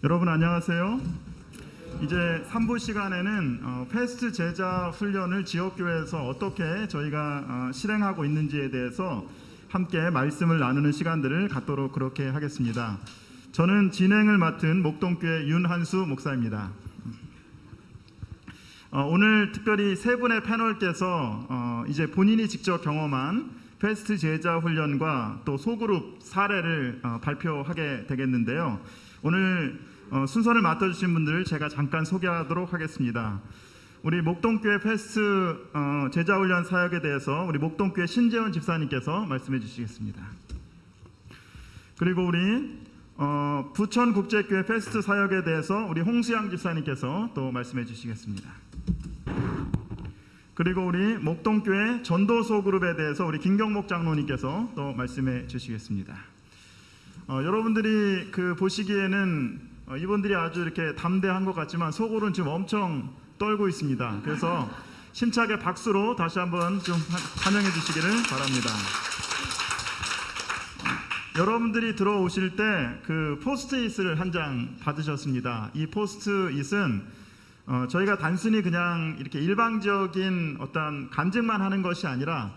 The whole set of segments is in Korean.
여러분 안녕하세요. 이제 3부 시간에는 패스트 제자 훈련을 지역교회에서 어떻게 저희가 실행하고 있는지에 대해서 함께 말씀을 나누는 시간들을 갖도록 그렇게 하겠습니다. 저는 진행을 맡은 목동교회 윤한수 목사입니다. 오늘 특별히 세 분의 패널께서 이제 본인이 직접 경험한 패스트 제자 훈련과 또 소그룹 사례를 발표하게 되겠는데요. 오늘 순서를 맡아주신 분들을 제가 잠깐 소개하도록 하겠습니다. 우리 목동교회 패스트 제자훈련 사역에 대해서 우리 목동교회 신재원 집사님께서 말씀해 주시겠습니다. 그리고 우리 부천국제교회 패스트 사역에 대해서 우리 홍수양 집사님께서 또 말씀해 주시겠습니다. 그리고 우리 목동교회 전도소 그룹에 대해서 우리 김경목 장로님께서 또 말씀해 주시겠습니다. 여러분들이 보시기에는 이분들이 아주 이렇게 담대한 것 같지만 속으로는 지금 엄청 떨고 있습니다. 그래서 심차게 박수로 다시 한번 좀 환영해 주시기를 바랍니다. 여러분들이 들어오실 때 포스트잇을 한 장 받으셨습니다. 이 포스트잇은 저희가 단순히 그냥 이렇게 일방적인 어떤 간증만 하는 것이 아니라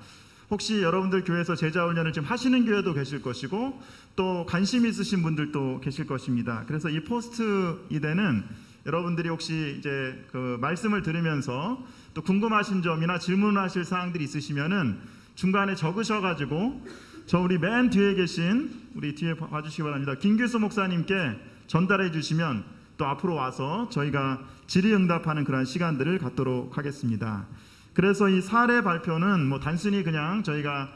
혹시 여러분들 교회에서 제자훈련을 지금 하시는 교회도 계실 것이고 또 관심 있으신 분들도 계실 것입니다. 그래서 이 포스트잇에는 여러분들이 혹시 이제 말씀을 들으면서 또 궁금하신 점이나 질문하실 사항들이 있으시면은 중간에 적으셔가지고 저 우리 맨 뒤에 계신 우리 뒤에 봐주시기 바랍니다. 김규수 목사님께 전달해 주시면 또 앞으로 와서 저희가 질의응답하는 그런 시간들을 갖도록 하겠습니다. 그래서 이 사례 발표는 단순히 그냥 저희가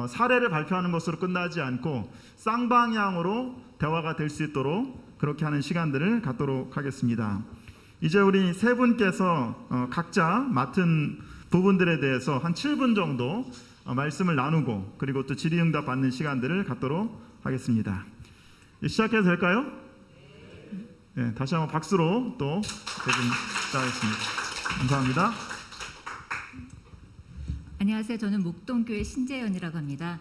사례를 발표하는 것으로 끝나지 않고 쌍방향으로 대화가 될 수 있도록 그렇게 하는 시간들을 갖도록 하겠습니다. 이제 우리 세 분께서 각자 맡은 부분들에 대해서 한 7분 정도 말씀을 나누고 그리고 또 질의응답 받는 시간들을 갖도록 하겠습니다. 시작해도 될까요? 네, 다시 한번 박수로 또 시작하겠습니다. 감사합니다. 안녕하세요. 저는 목동교회 신재연이라고 합니다.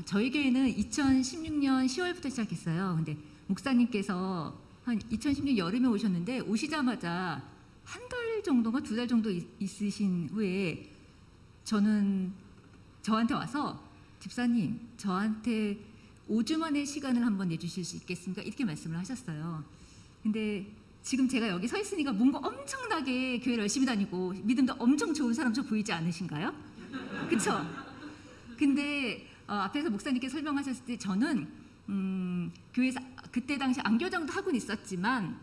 저희 교회는 2016년 10월부터 시작했어요. 근데 목사님께서 한 2016년 여름에 오셨는데 오시자마자 한 달 정도가 2달 정도 있으신 후에 저한테 와서 집사님 저한테 5주 만에 시간을 한번 내주실 수 있겠습니까? 이렇게 말씀을 하셨어요. 근데 지금 제가 여기 서 있으니까 뭔가 엄청나게 교회를 열심히 다니고 믿음도 엄청 좋은 사람처럼 보이지 않으신가요? 그렇죠? 근데 앞에서 목사님께서 설명하셨을 때 저는 교회에서 그때 당시 안교장도 하고는 있었지만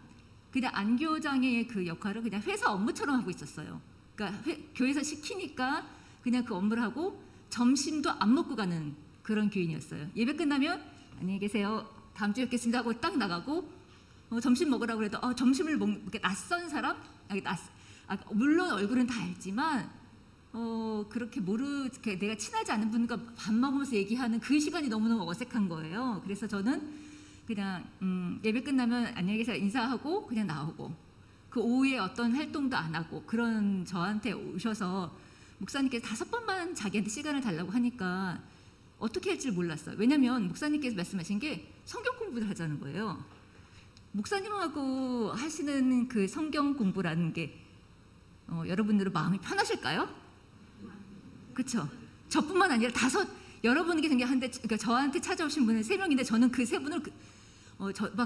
그냥 안교장의 그 역할을 그냥 회사 업무처럼 하고 있었어요. 그러니까 교회에서 시키니까 그냥 그 업무를 하고 점심도 안 먹고 가는 그런 교인이었어요. 예배 끝나면 안녕히 계세요. 다음 주에 뵙겠습니다 하고 딱 나가고 점심 먹으라고 해도 점심을 먹는 낯선 사람? 물론 얼굴은 다 알지만 그렇게 내가 친하지 않은 분과 밥 먹으면서 얘기하는 그 시간이 너무너무 어색한 거예요. 그래서 저는 그냥 예배 끝나면 안녕히 계세요 인사하고 그냥 나오고 그 오후에 어떤 활동도 안 하고 그런 저한테 오셔서 목사님께서 5번만 자기한테 시간을 달라고 하니까 어떻게 할지 몰랐어요. 왜냐하면 목사님께서 말씀하신 게 성경 공부를 하자는 거예요. 목사님하고 하시는 그 성경 공부라는 게 여러분들은 마음이 편하실까요? 그렇죠? 저뿐만 아니라 여러분에게 생각하는데 그러니까 저한테 찾아오신 분은 3명인데 저는 그 3분을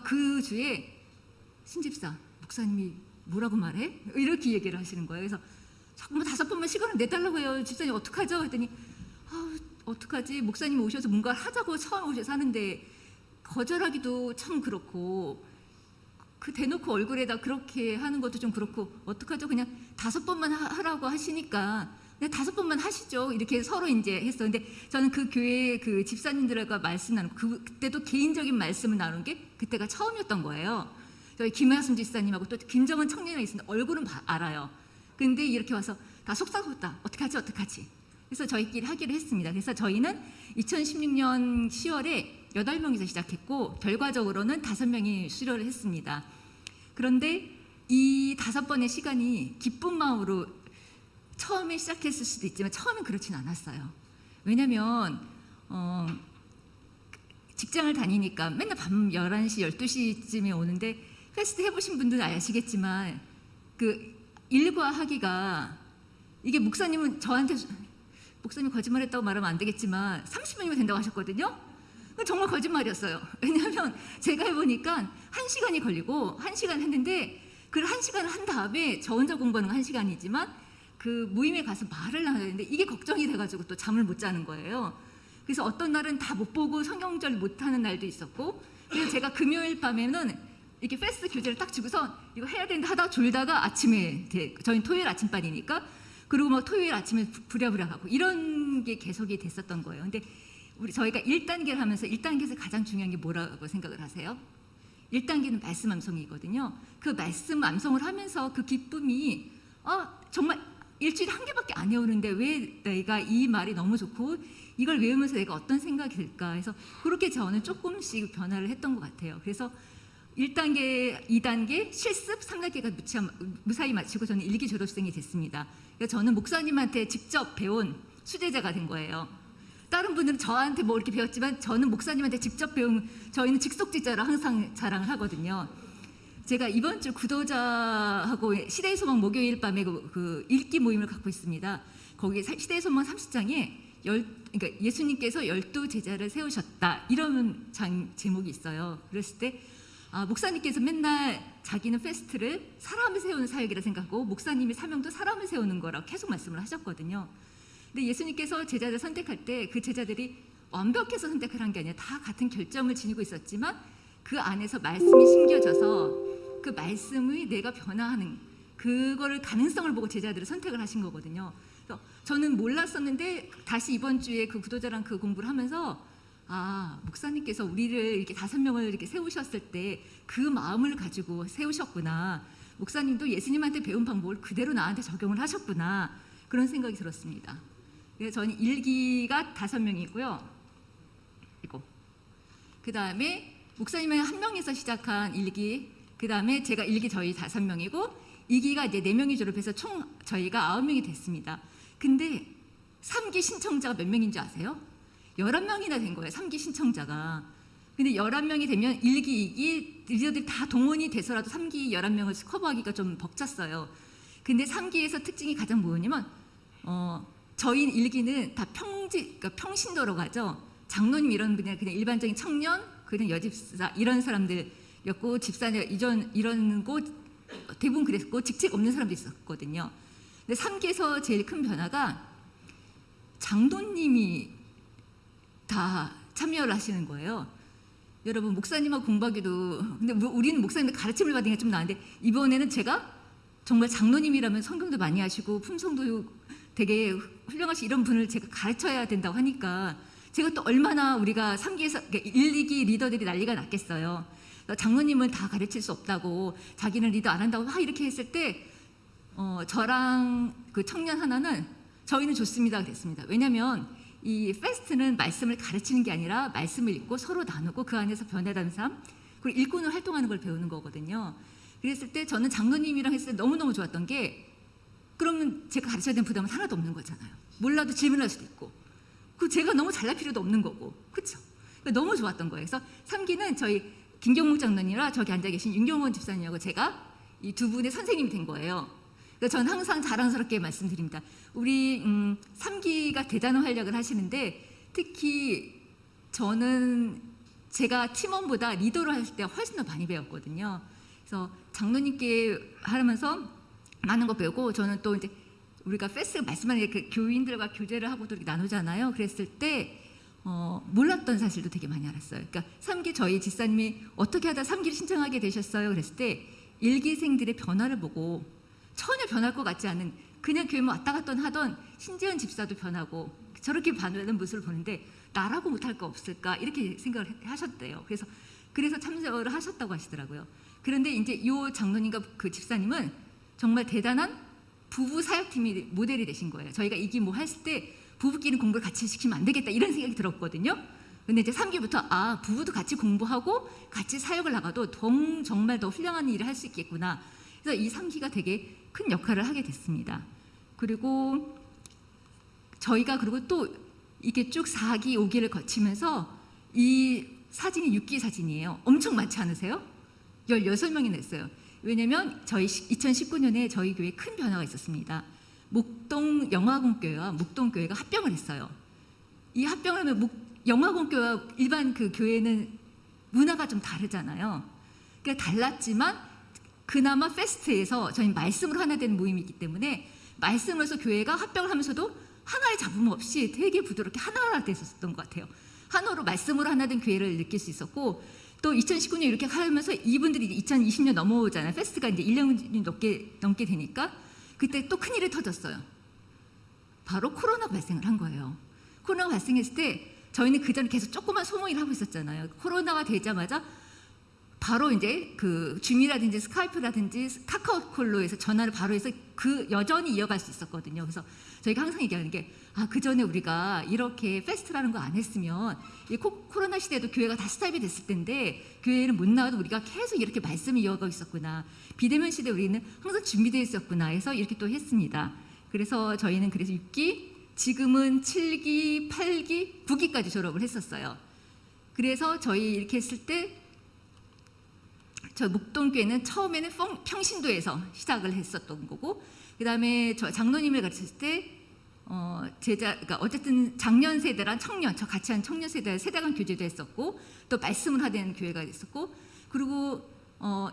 그 주에 신집사 목사님이 뭐라고 말해? 이렇게 얘기를 하시는 거예요. 그래서 자꾸만 5번만 시간을 내달라고 해요. 집사님 어떡하죠? 했더니 어떡하지? 목사님이 오셔서 뭔가를 하자고 처음 오셔서 하는데 거절하기도 참 그렇고 대놓고 얼굴에다 그렇게 하는 것도 좀 그렇고 어떡하죠? 그냥 5번만 하라고 하시니까 그냥 5번만 하시죠. 이렇게 서로 이제 했어요. 근데 저는 그 교회 그 집사님들과 말씀 나누고 그때도 개인적인 말씀을 나눈 게 그때가 처음이었던 거예요. 저희 김하순 집사님하고 또 김정은 청년이 있는데 얼굴은 알아요. 근데 이렇게 와서 다 속상하다. 어떡하지? 그래서 저희끼리 하기로 했습니다. 그래서 저희는 2016년 10월에 8명이서 시작했고 결과적으로는 5명이 수료를 했습니다. 그런데 이 5번의 시간이 기쁜 마음으로 처음에 시작했을 수도 있지만 처음엔 그렇진 않았어요. 왜냐하면 직장을 다니니까 맨날 밤 11시, 12시쯤에 오는데 패스트 해보신 분들은 아시겠지만 그 일과 하기가 이게 목사님은 저한테 목사님 거짓말했다고 말하면 안 되겠지만 30분이면 된다고 하셨거든요. 그건 정말 거짓말이었어요. 왜냐하면 제가 해보니까 1시간이 걸리고 1시간 했는데 그 1시간을 한 다음에 저 혼자 공부하는 건 1시간이지만 그 모임에 가서 말을 나눠야 되는데 이게 걱정이 돼가지고 또 잠을 못 자는 거예요. 그래서 어떤 날은 다 못 보고 성경절 못 하는 날도 있었고, 그래서 제가 금요일 밤에는 이렇게 패스트 교재를 딱 주고서 이거 해야 되는데 하다가 졸다가 아침에 저희는 토요일 아침반이니까 그리고 뭐 토요일 아침에 부랴부랴 가고 이런 게 계속이 됐었던 거예요. 근데 저희가 1단계를 하면서 1단계에서 가장 중요한 게 뭐라고 생각을 하세요? 1단계는 말씀 암송이거든요. 그 말씀 암송을 하면서 그 기쁨이 정말 일주일에 한 개밖에 안 외우는데 왜 내가 이 말이 너무 좋고 이걸 외우면서 내가 어떤 생각이 들까 해서 그렇게 저는 조금씩 변화를 했던 것 같아요. 그래서 1단계, 2단계, 실습, 3단계가 무사히 마치고 저는 1기 졸업생이 됐습니다. 그래서 저는 목사님한테 직접 배운 수제자가 된 거예요. 다른 분들은 저한테 뭐 이렇게 배웠지만 저는 목사님한테 직접 배운, 저희는 직속지자라 항상 자랑을 하거든요. 제가 이번 주 구도자하고 시대의 소망 목요일 밤에 그 읽기 모임을 갖고 있습니다. 거기 시대의 소망 30장에 그러니까 예수님께서 12제자를 세우셨다 이런 제목이 있어요. 그랬을 때 목사님께서 맨날 자기는 페스트를 사람을 세우는 사역이라 생각하고 목사님의 사명도 사람을 세우는 거라고 계속 말씀을 하셨거든요. 근데 예수님께서 제자들 선택할 때 그 제자들이 완벽해서 선택을 한 게 아니라 다 같은 결점을 지니고 있었지만 그 안에서 말씀이 심겨져서 그 말씀이 내가 변화하는 그거를 가능성을 보고 제자들을 선택을 하신 거거든요. 그래서 저는 몰랐었는데 다시 이번 주에 그 구도자랑 그 공부를 하면서 목사님께서 우리를 이렇게 5명을 이렇게 세우셨을 때 그 마음을 가지고 세우셨구나. 목사님도 예수님한테 배운 방법을 그대로 나한테 적용을 하셨구나. 그런 생각이 들었습니다. 그래서 저는 1기가 5명이고요. 그 다음에 목사님은 한 명에서 시작한 1기, 그 다음에 제가 1기 저희 5명이고 2기가 이제 4명이 졸업해서 총 저희가 9명이 됐습니다. 근데 3기 신청자가 몇 명인 줄 아세요? 11명이나 된 거예요. 3기 신청자가. 근데 11명이 되면 1기, 2기 리더들이 다 동원이 돼서라도 3기 11명을 커버하기가 좀 벅찼어요. 근데 3기에서 특징이 가장 뭐냐면 저희 1기는 다 그러니까 평신도로 가죠. 장로님 이런 분이 그냥 일반적인 청년, 그런 여집사 이런 사람들이었고 집사녀 이런 곳 대부분 그랬고 직책 없는 사람도 있었거든요. 근데 3기에서 제일 큰 변화가 장로님이 다 참여를 하시는 거예요. 여러분 목사님하고 공부하기도 근데 우리는 목사님들 가르침을 받은 게 좀 나은데 이번에는 제가 정말 장로님이라면 성경도 많이 하시고 품성도 되게 훌륭하시 이런 분을 제가 가르쳐야 된다고 하니까 제가 또 얼마나 우리가 3기에서 그러니까 1, 2기 리더들이 난리가 났겠어요. 장로님은 다 가르칠 수 없다고 자기는 리더 안 한다고 이렇게 했을 때 저랑 그 청년 하나는 저희는 좋습니다 그랬습니다. 왜냐하면 이 페스트는 말씀을 가르치는 게 아니라 말씀을 읽고 서로 나누고 그 안에서 변화되는 삶 그리고 일꾼을 활동하는 걸 배우는 거거든요. 그랬을 때 저는 장로님이랑 했을 때 너무너무 좋았던 게 그러면 제가 가르쳐야 되는 부담은 하나도 없는 거잖아요. 몰라도 질문할 수도 있고 그 제가 너무 잘날 필요도 없는 거고 그렇죠? 너무 좋았던 거예요. 그래서 3기는 저희 김경목 장로님이랑 저기 앉아 계신 윤경원 집사님하고 제가 이 두 분의 선생님이 된 거예요. 그래서 저는 항상 자랑스럽게 말씀드립니다. 우리 3기가 대단한 활약을 하시는데 특히 저는 제가 팀원보다 리더로 할 때 훨씬 더 많이 배웠거든요. 그래서 장로님께 하면서 많은 거 배우고 저는 또 이제 우리가 페스트 말씀하는 그 교인들과 교제를 하고도 이렇게 나누잖아요. 그랬을 때 몰랐던 사실도 되게 많이 알았어요. 그러니까 3기 저희 집사님이 어떻게 하다 3기를 신청하게 되셨어요. 그랬을 때 1기생들의 변화를 보고 전혀 변할 것 같지 않은 그냥 교회 왔다 갔다 하던 신재현 집사도 변하고 저렇게 변하는 모습을 보는데 나라고 못할 거 없을까 이렇게 생각을 하셨대요. 그래서 참여를 하셨다고 하시더라고요. 그런데 이제 이 장로님과 그 집사님은 정말 대단한 부부 사역팀이 모델이 되신 거예요. 저희가 이기 뭐 했을 때 부부끼리 공부를 같이 시키면 안 되겠다 이런 생각이 들었거든요. 근데 이제 3기부터 부부도 같이 공부하고 같이 사역을 나가도 정말 더 훌륭한 일을 할 수 있겠구나. 그래서 이 3기가 되게 큰 역할을 하게 됐습니다. 그리고 저희가 그리고 또 이게 쭉 4기, 5기를 거치면서 이 사진이 6기 사진이에요. 엄청 많지 않으세요? 16명이나 했어요. 왜냐면 저희 2019년에 저희 교회에 큰 변화가 있었습니다. 목동 영화공교회와 목동교회가 합병을 했어요. 이 합병을 하면 영화공교회와 일반 그 교회는 문화가 좀 다르잖아요. 그러니까 달랐지만 그나마 페스트에서 저희 말씀으로 하나 되는 모임이기 때문에 말씀으로서 교회가 합병을 하면서도 하나의 잡음 없이 되게 부드럽게 하나가 됐었던 것 같아요. 하나로 말씀으로 하나 된 교회를 느낄 수 있었고, 또 2019년 이렇게 하면서 이분들이 2020년 넘어오잖아요. 페스트가 이제 1년이 넘게 되니까 그때 또 큰일이 터졌어요. 바로 코로나가 발생을 한 거예요. 코로나가 발생했을 때 저희는 그전에 계속 조그만 소모임을 하고 있었잖아요. 코로나가 되자마자 바로 이제 그 줌이라든지 스카이프라든지 카카오콜로에서 전화를 바로 해서 그 여전히 이어갈 수 있었거든요. 그래서 저희가 항상 얘기하는 게 그 전에 우리가 이렇게 페스트라는 거 안 했으면 이 코로나 시대에도 교회가 다시 타입이 됐을 텐데 교회를 못 나와도 우리가 계속 이렇게 말씀을 이어가고 있었구나. 비대면 시대에 우리는 항상 준비되어 있었구나 해서 이렇게 또 했습니다. 그래서 저희는 그래서 6기, 지금은 7기, 8기, 9기까지 졸업을 했었어요. 그래서 저희 이렇게 했을 때 저 목동교회는 처음에는 평신도에서 시작을 했었던 거고, 그 다음에 저 장로님을 가르쳤을 때 그러니까 어쨌든 작년 세대랑 청년, 저 같이 한 청년 세대 간 교제도 했었고, 또 말씀을 하는 교회가 있었고, 그리고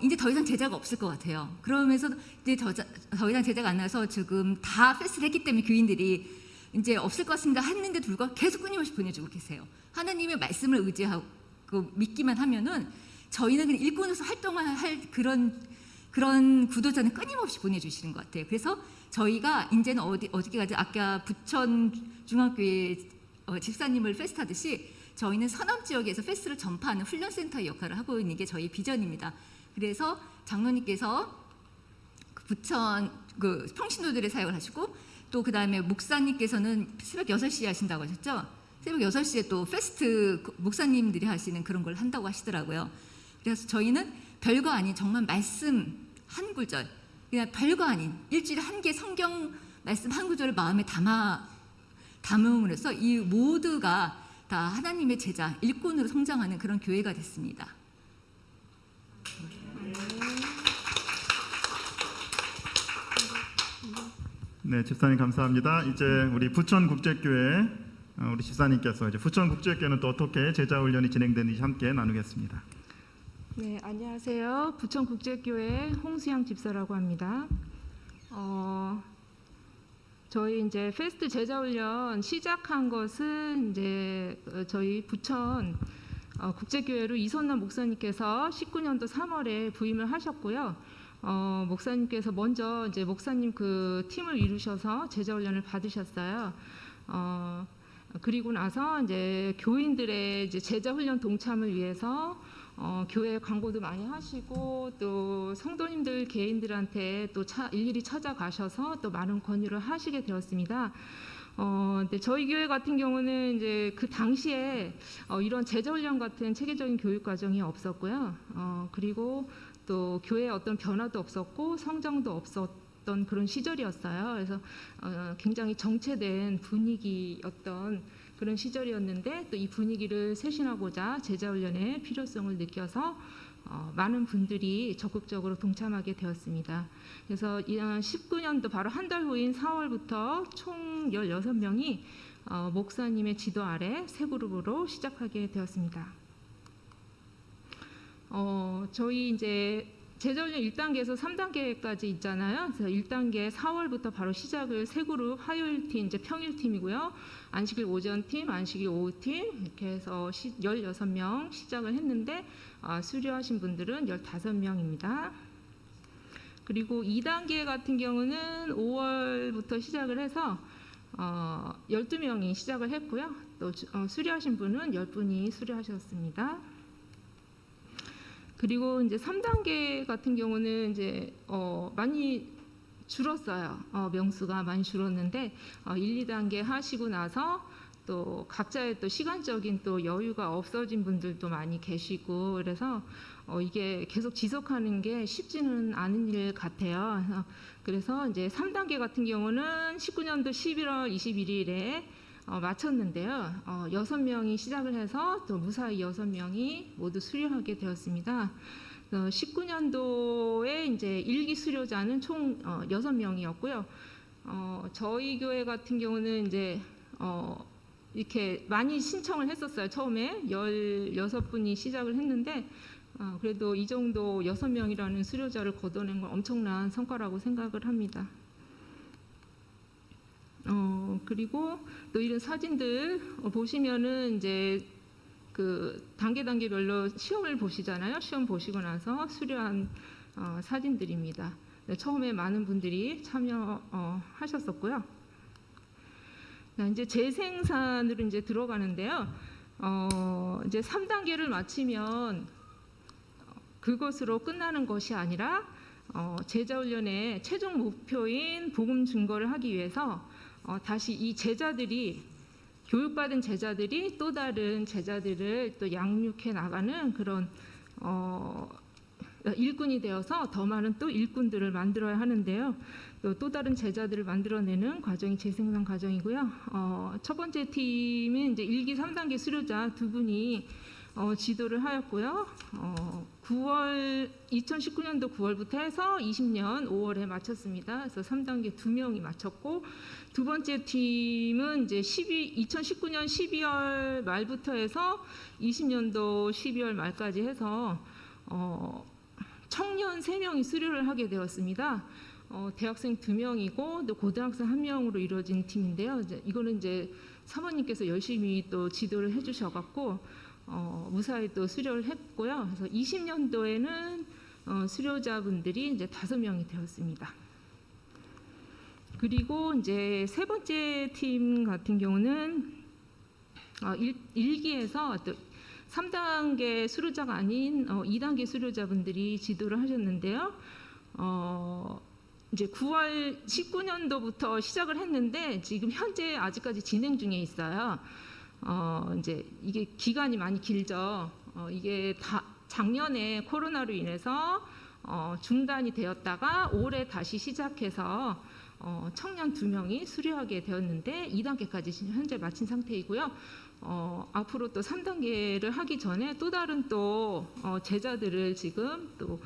이제 더 이상 제자가 없을 것 같아요. 그러면서 이제 더 이상 제자가 안 나서 지금 다 패스를 했기 때문에 교인들이 이제 없을 것 같습니다 했는데 불구하고 계속 끊임없이 보내주고 계세요. 하나님의 말씀을 의지하고 믿기만 하면은 저희는 그냥 일꾼으로서 활동할 그런 구도자는 끊임없이 보내주시는 것 같아요. 그래서 저희가 이제는 어디까지 아까 부천 중앙교회 집사님을 페스트하듯이 저희는 서남 지역에서 페스트를 전파하는 훈련센터의 역할을 하고 있는 게 저희 비전입니다. 그래서 장로님께서 부천 그 평신도들의 사역을 하시고, 또 그 다음에 목사님께서는 새벽 6시에 하신다고 하셨죠? 새벽 6시에 또 페스트 목사님들이 하시는 그런 걸 한다고 하시더라고요. 그래서 저희는 별거 아닌 정말 말씀 한 구절, 그냥 별거 아닌 일주일에 한 개 성경 말씀 한 구절을 마음에 담음으로써 이 모두가 다 하나님의 제자, 일꾼으로 성장하는 그런 교회가 됐습니다. 네, 집사님 감사합니다. 이제 우리 부천국제교회 우리 집사님께서 이제 부천국제교회는 또 어떻게 제자훈련이 진행되는지 함께 나누겠습니다. 네, 안녕하세요. 부천국제교회 홍수양 집사라고 합니다. 저희 이제 페스트 제자훈련 시작한 것은 이제 저희 부천 국제교회로 이선남 목사님께서 19년도 3월에 부임을 하셨고요. 목사님께서 먼저 이제 목사님 그 팀을 이루셔서 제자훈련을 받으셨어요. 그리고 나서 이제 교인들의 이제 제자훈련 동참을 위해서 교회 광고도 많이 하시고, 또 성도님들 개인들한테 또 일일이 찾아가셔서 또 많은 권유를 하시게 되었습니다. 근데 저희 교회 같은 경우는 이제 그 당시에 이런 제자훈련 같은 체계적인 교육 과정이 없었고요. 그리고 또 교회에 어떤 변화도 없었고 성장도 없었던 그런 시절이었어요. 그래서 굉장히 정체된 분위기였던 그런 시절이었는데, 또 이 분위기를 쇄신하고자 제자훈련의 필요성을 느껴서 많은 분들이 적극적으로 동참하게 되었습니다. 그래서 19년도 바로 한 달 후인 4월부터 총 16명이 목사님의 지도 아래 새 그룹으로 시작하게 되었습니다. 저희 이제 제자훈련 1단계에서 3단계까지 있잖아요. 그래서 1단계 4월부터 바로 시작을 새 그룹, 화요일 팀, 이제 평일 팀이고요. 안식일 오전 팀, 안식일 오후 팀 이렇게 해서 16명 시작을 했는데 수료하신 분들은 15명입니다. 그리고 2단계 같은 경우는 5월부터 시작을 해서 12명이 시작을 했고요. 또 수료하신 분은 10분이 수료하셨습니다. 그리고 이제 3단계 같은 경우는 이제 많이 줄었어요. 명수가 많이 줄었는데 1, 2단계 하시고 나서 또 각자의 또 시간적인 또 여유가 없어진 분들도 많이 계시고, 그래서 이게 계속 지속하는 게 쉽지는 않은 일 같아요. 그래서 이제 3단계 같은 경우는 19년도 11월 21일에 마쳤는데요. 6명이 시작을 해서 또 무사히 6명이 모두 수료하게 되었습니다. 19년도에 이제 일기 수료자는 총 6명이었고요. 저희 교회 같은 경우는 이제 이렇게 많이 신청을 했었어요. 처음에 16분이 시작을 했는데 그래도 이 정도 6명이라는 수료자를 거둬낸 건 엄청난 성과라고 생각을 합니다. 그리고 또 이런 사진들 보시면은 이제 그 단계별로 시험을 보시잖아요. 시험 보시고 나서 수료한 사진들입니다. 네, 처음에 많은 분들이 참여하셨었고요. 이제 재생산으로 이제 들어가는데요. 이제 3단계를 마치면 그것으로 끝나는 것이 아니라 제자훈련의 최종 목표인 복음 증거를 하기 위해서 다시 이 제자들이 교육받은 제자들이 또 다른 제자들을 또 양육해 나가는 그런 일꾼이 되어서 더 많은 또 일꾼들을 만들어야 하는데요. 또 다른 제자들을 만들어내는 과정이 재생산 과정이고요. 첫 번째 팀은 이제 1기 3단계 수료자 2분이 지도를 하였고요. 2019년도 9월부터 해서 20년 5월에 마쳤습니다. 그래서 3단계 2명이 마쳤고, 두 번째 팀은 이제 2019년 12월 말부터 해서 20년도 12월 말까지 해서 청년 3명이 수료를 하게 되었습니다. 대학생 2명이고 또 고등학생 1명으로 이루어진 팀인데요. 이거는 이제 사모님께서 열심히 또 지도를 해주셔갖고 무사히 또 수료를 했고요. 그래서 20년도에는 수료자분들이 이제 5명이 되었습니다. 그리고 이제 세 번째 팀 같은 경우는 1기에서 또 3단계 수료자가 아닌 2단계 수료자분들이 지도를 하셨는데요. 이제 9월 19년도부터 시작을 했는데 지금 현재 아직까지 진행 중에 있어요. 이제 이게 기간이 많이 길죠. 이게 다 작년에 코로나로 인해서 중단이 되었다가 올해 다시 시작해서 청년 2명이 수료하게 되었는데 2단계까지 현재 마친 상태이고요. 앞으로 또 3단계를 하기 전에 또 다른 또 제자들을 지금 또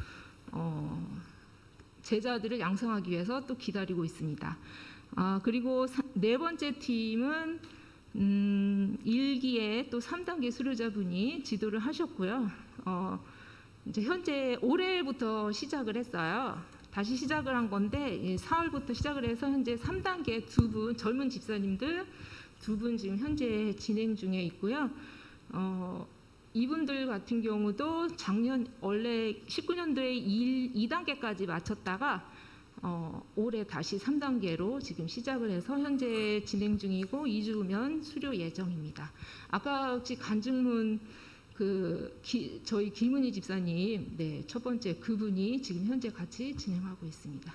제자들을 양성하기 위해서 또 기다리고 있습니다. 그리고 네 번째 팀은 1기에 또 3단계 수료자분이 지도를 하셨고요. 이제 현재 올해부터 시작을 했어요. 다시 시작을 한 건데 4월부터 시작을 해서 현재 3단계 2분 젊은 집사님들 2분 지금 현재 진행 중에 있고요. 이분들 같은 경우도 작년 원래 19년도에 2단계까지 마쳤다가 올해 다시 3단계로 지금 시작을 해서 현재 진행 중이고 2주 후면 수료 예정입니다. 아까 혹시 간증문 저희 김은희 집사님 첫 번째 그분이 지금 현재 같이 진행하고 있습니다.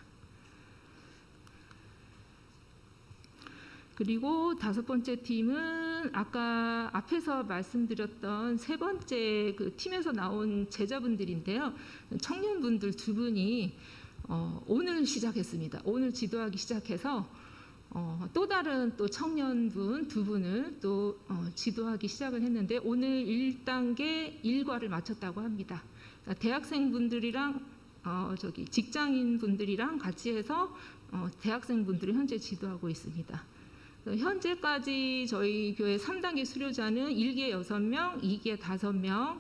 그리고 5번째 팀은 아까 앞에서 말씀드렸던 3번째 그 팀에서 나온 제자분들인데요. 청년분들 2분이 오늘 시작했습니다. 오늘 지도하기 시작해서 또 다른 또 청년분 2분을 또 지도하기 시작을 했는데 오늘 1단계 1과를 마쳤다고 합니다. 그러니까 대학생분들이랑 직장인분들이랑 같이 해서 대학생분들을 현재 지도하고 있습니다. 현재까지 저희 교회 3단계 수료자는 1기에 6명, 2기에 5명,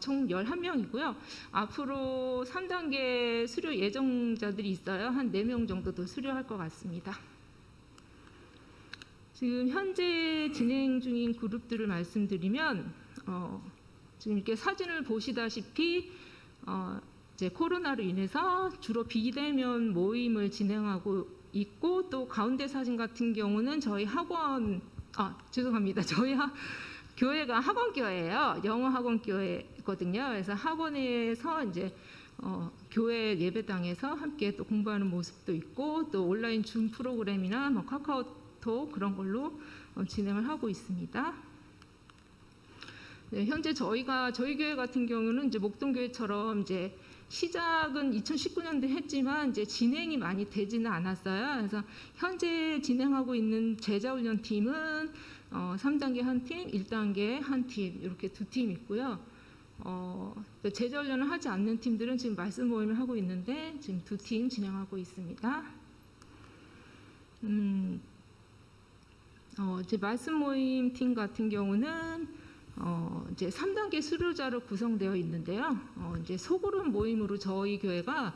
총 11명이고요. 앞으로 3단계 수료 예정자들이 있어요. 한 4명 정도 더 수료할 것 같습니다. 지금 현재 진행 중인 그룹들을 말씀드리면 지금 이렇게 사진을 보시다시피 이제 코로나로 인해서 주로 비대면 모임을 진행하고 있고 또 가운데 사진 같은 경우는 저희 학원 죄송합니다. 저희 교회가 학원교회예요. 영어 학원교회거든요. 그래서 학원에서 이제 교회 예배당에서 함께 또 공부하는 모습도 있고 또 온라인 줌 프로그램이나 뭐 카카오톡 그런 걸로 진행을 하고 있습니다. 네, 현재 저희 교회 같은 경우는 이제 목동교회처럼 이제 시작은 2019년도에 했지만 이제 진행이 많이 되지는 않았어요. 그래서 현재 진행하고 있는 제자훈련 팀은 3단계 한 팀, 1단계 한 팀 이렇게 2팀 있고요. 또 제자 훈련을 하지 않는 팀들은 지금 말씀 모임을 하고 있는데 지금 2팀 진행하고 있습니다. 이제 말씀 모임 팀 같은 경우는 이제 3단계 수료자로 구성되어 있는데요. 이제 소그룹 모임으로 저희 교회가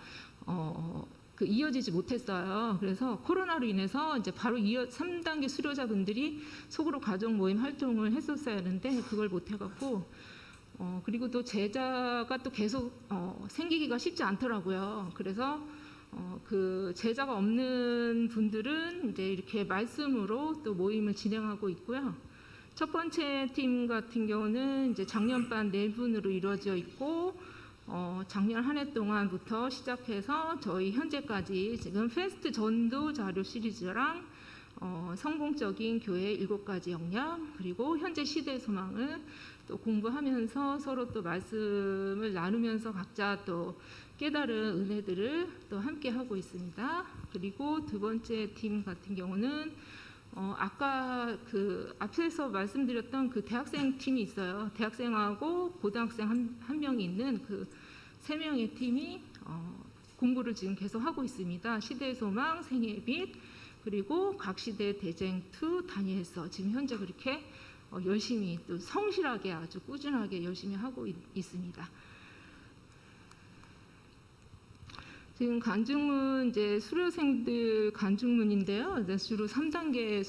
이어지지 못했어요. 그래서 코로나로 인해서 이제 바로 3단계 수료자분들이 소그룹 가족 모임 활동을 했었어야 하는데 그걸 못해갖고 그리고 또 제자가 또 계속 생기기가 쉽지 않더라고요. 그래서 그 제자가 없는 분들은 이제 이렇게 말씀으로 또 모임을 진행하고 있고요. 첫 번째 팀 같은 경우는 이제 작년반 4분으로 이루어져 있고 작년 한 해 동안부터 시작해서 저희 현재까지 지금 페스트 전도 자료 시리즈랑 성공적인 교회 7가지 역량 그리고 현재 시대 소망을 또 공부하면서 서로 또 말씀을 나누면서 각자 또 깨달은 은혜들을 또 함께 하고 있습니다. 그리고 두 번째 팀 같은 경우는 아까 그 앞에서 말씀드렸던 그 대학생 팀이 있어요. 대학생하고 고등학생 한 명이 있는 그 3명의 팀이 공부를 지금 계속 하고 있습니다. 시대의 소망, 생애의 빛, 그리고 각 시대 대쟁2, 다니엘서 지금 현재 그렇게 열심히 또 성실하게 아주 꾸준하게 열심히 하고 있습니다. 지금 간증문 이제 수료생들 간증문인데요. 이제 주로 3단계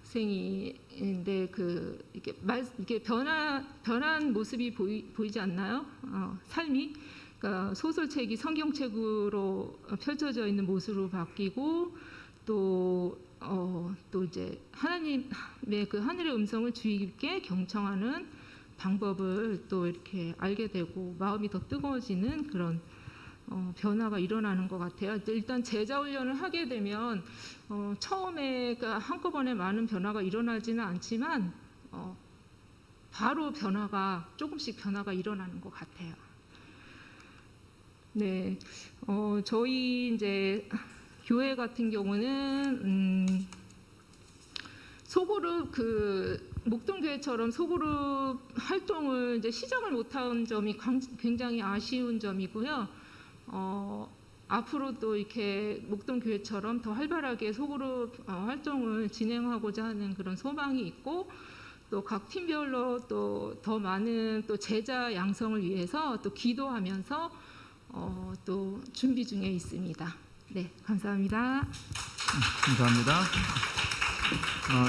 수료생인데 이렇게 변한 모습이 보이지 않나요? 삶이 그러니까 소설책이 성경책으로 펼쳐져 있는 모습으로 바뀌고 또 이제 하나님의 그 하늘의 음성을 주의 깊게 경청하는 방법을 또 이렇게 알게 되고 마음이 더 뜨거워지는 그런 변화가 일어나는 것 같아요. 일단 제자 훈련을 하게 되면 처음에 한꺼번에 많은 변화가 일어나지는 않지만 바로 조금씩 변화가 일어나는 것 같아요. 네, 저희 이제 교회 같은 경우는 소그룹 목동교회처럼 소그룹 활동을 이제 시작을 못한 점이 굉장히 아쉬운 점이고요. 앞으로도 이렇게 목동교회처럼 더 활발하게 소그룹 활동을 진행하고자 하는 그런 소망이 있고 또 각 팀별로 또 더 많은 또 제자 양성을 위해서 또 기도하면서 또 준비 중에 있습니다. 네, 감사합니다. 감사합니다.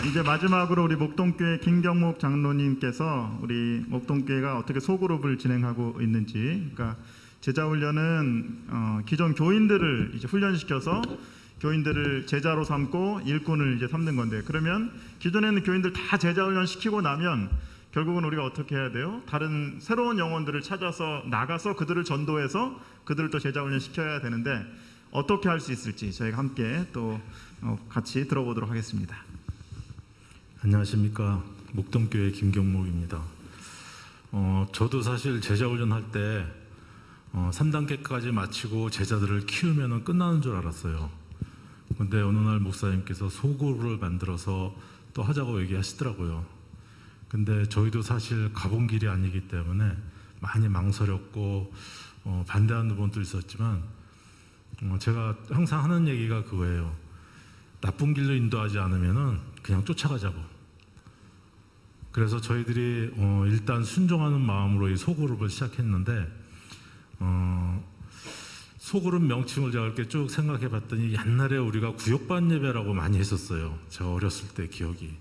이제 마지막으로 우리 목동교회 김경목 장로님께서 우리 목동교회가 어떻게 소그룹을 진행하고 있는지, 그러니까 제자훈련은 기존 교인들을 이제 훈련시켜서 교인들을 제자로 삼고 일꾼을 이제 삼는 건데, 그러면 기존에 있는 교인들 다 제자훈련 시키고 나면 결국은 우리가 어떻게 해야 돼요? 다른 새로운 영혼들을 찾아서 나가서 그들을 전도해서 그들을 또 제자훈련 시켜야 되는데 어떻게 할 수 있을지 저희가 함께 또 같이 들어보도록 하겠습니다. 안녕하십니까, 목동교회 김경목입니다. 저도 사실 제자훈련 할 때 3단계까지 마치고 제자들을 키우면 끝나는 줄 알았어요. 근데 어느 날 목사님께서 소그룹을 만들어서 또 하자고 얘기하시더라고요. 근데 저희도 사실 가본 길이 아니기 때문에 많이 망설였고 반대하는 분도 있었지만 제가 항상 하는 얘기가 그거예요. 나쁜 길로 인도하지 않으면 그냥 쫓아가자고. 그래서 저희들이 일단 순종하는 마음으로 이 소그룹을 시작했는데 소그룹 명칭을 제가 이렇게 쭉 생각해 봤더니 옛날에 우리가 구역반 예배라고 많이 했었어요. 제가 어렸을 때 기억이.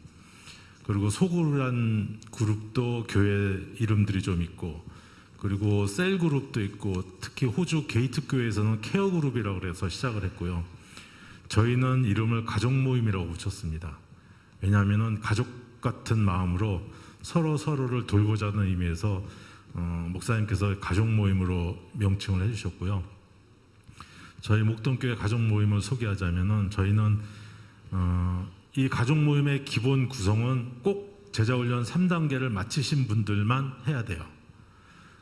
그리고 소그룹이란 그룹도 교회 이름들이 좀 있고, 그리고 셀 그룹도 있고, 특히 호주 게이트 교회에서는 케어 그룹이라고 해서 시작을 했고요. 저희는 이름을 가족 모임이라고 붙였습니다. 왜냐하면은 가족 같은 마음으로 서로를 돌보자 하는 의미에서 목사님께서 가족 모임으로 명칭을 해주셨고요. 저희 목동교회 가족 모임을 소개하자면은 저희는 이 가족 모임의 기본 구성은 꼭 제자훈련 3단계를 마치신 분들만 해야 돼요.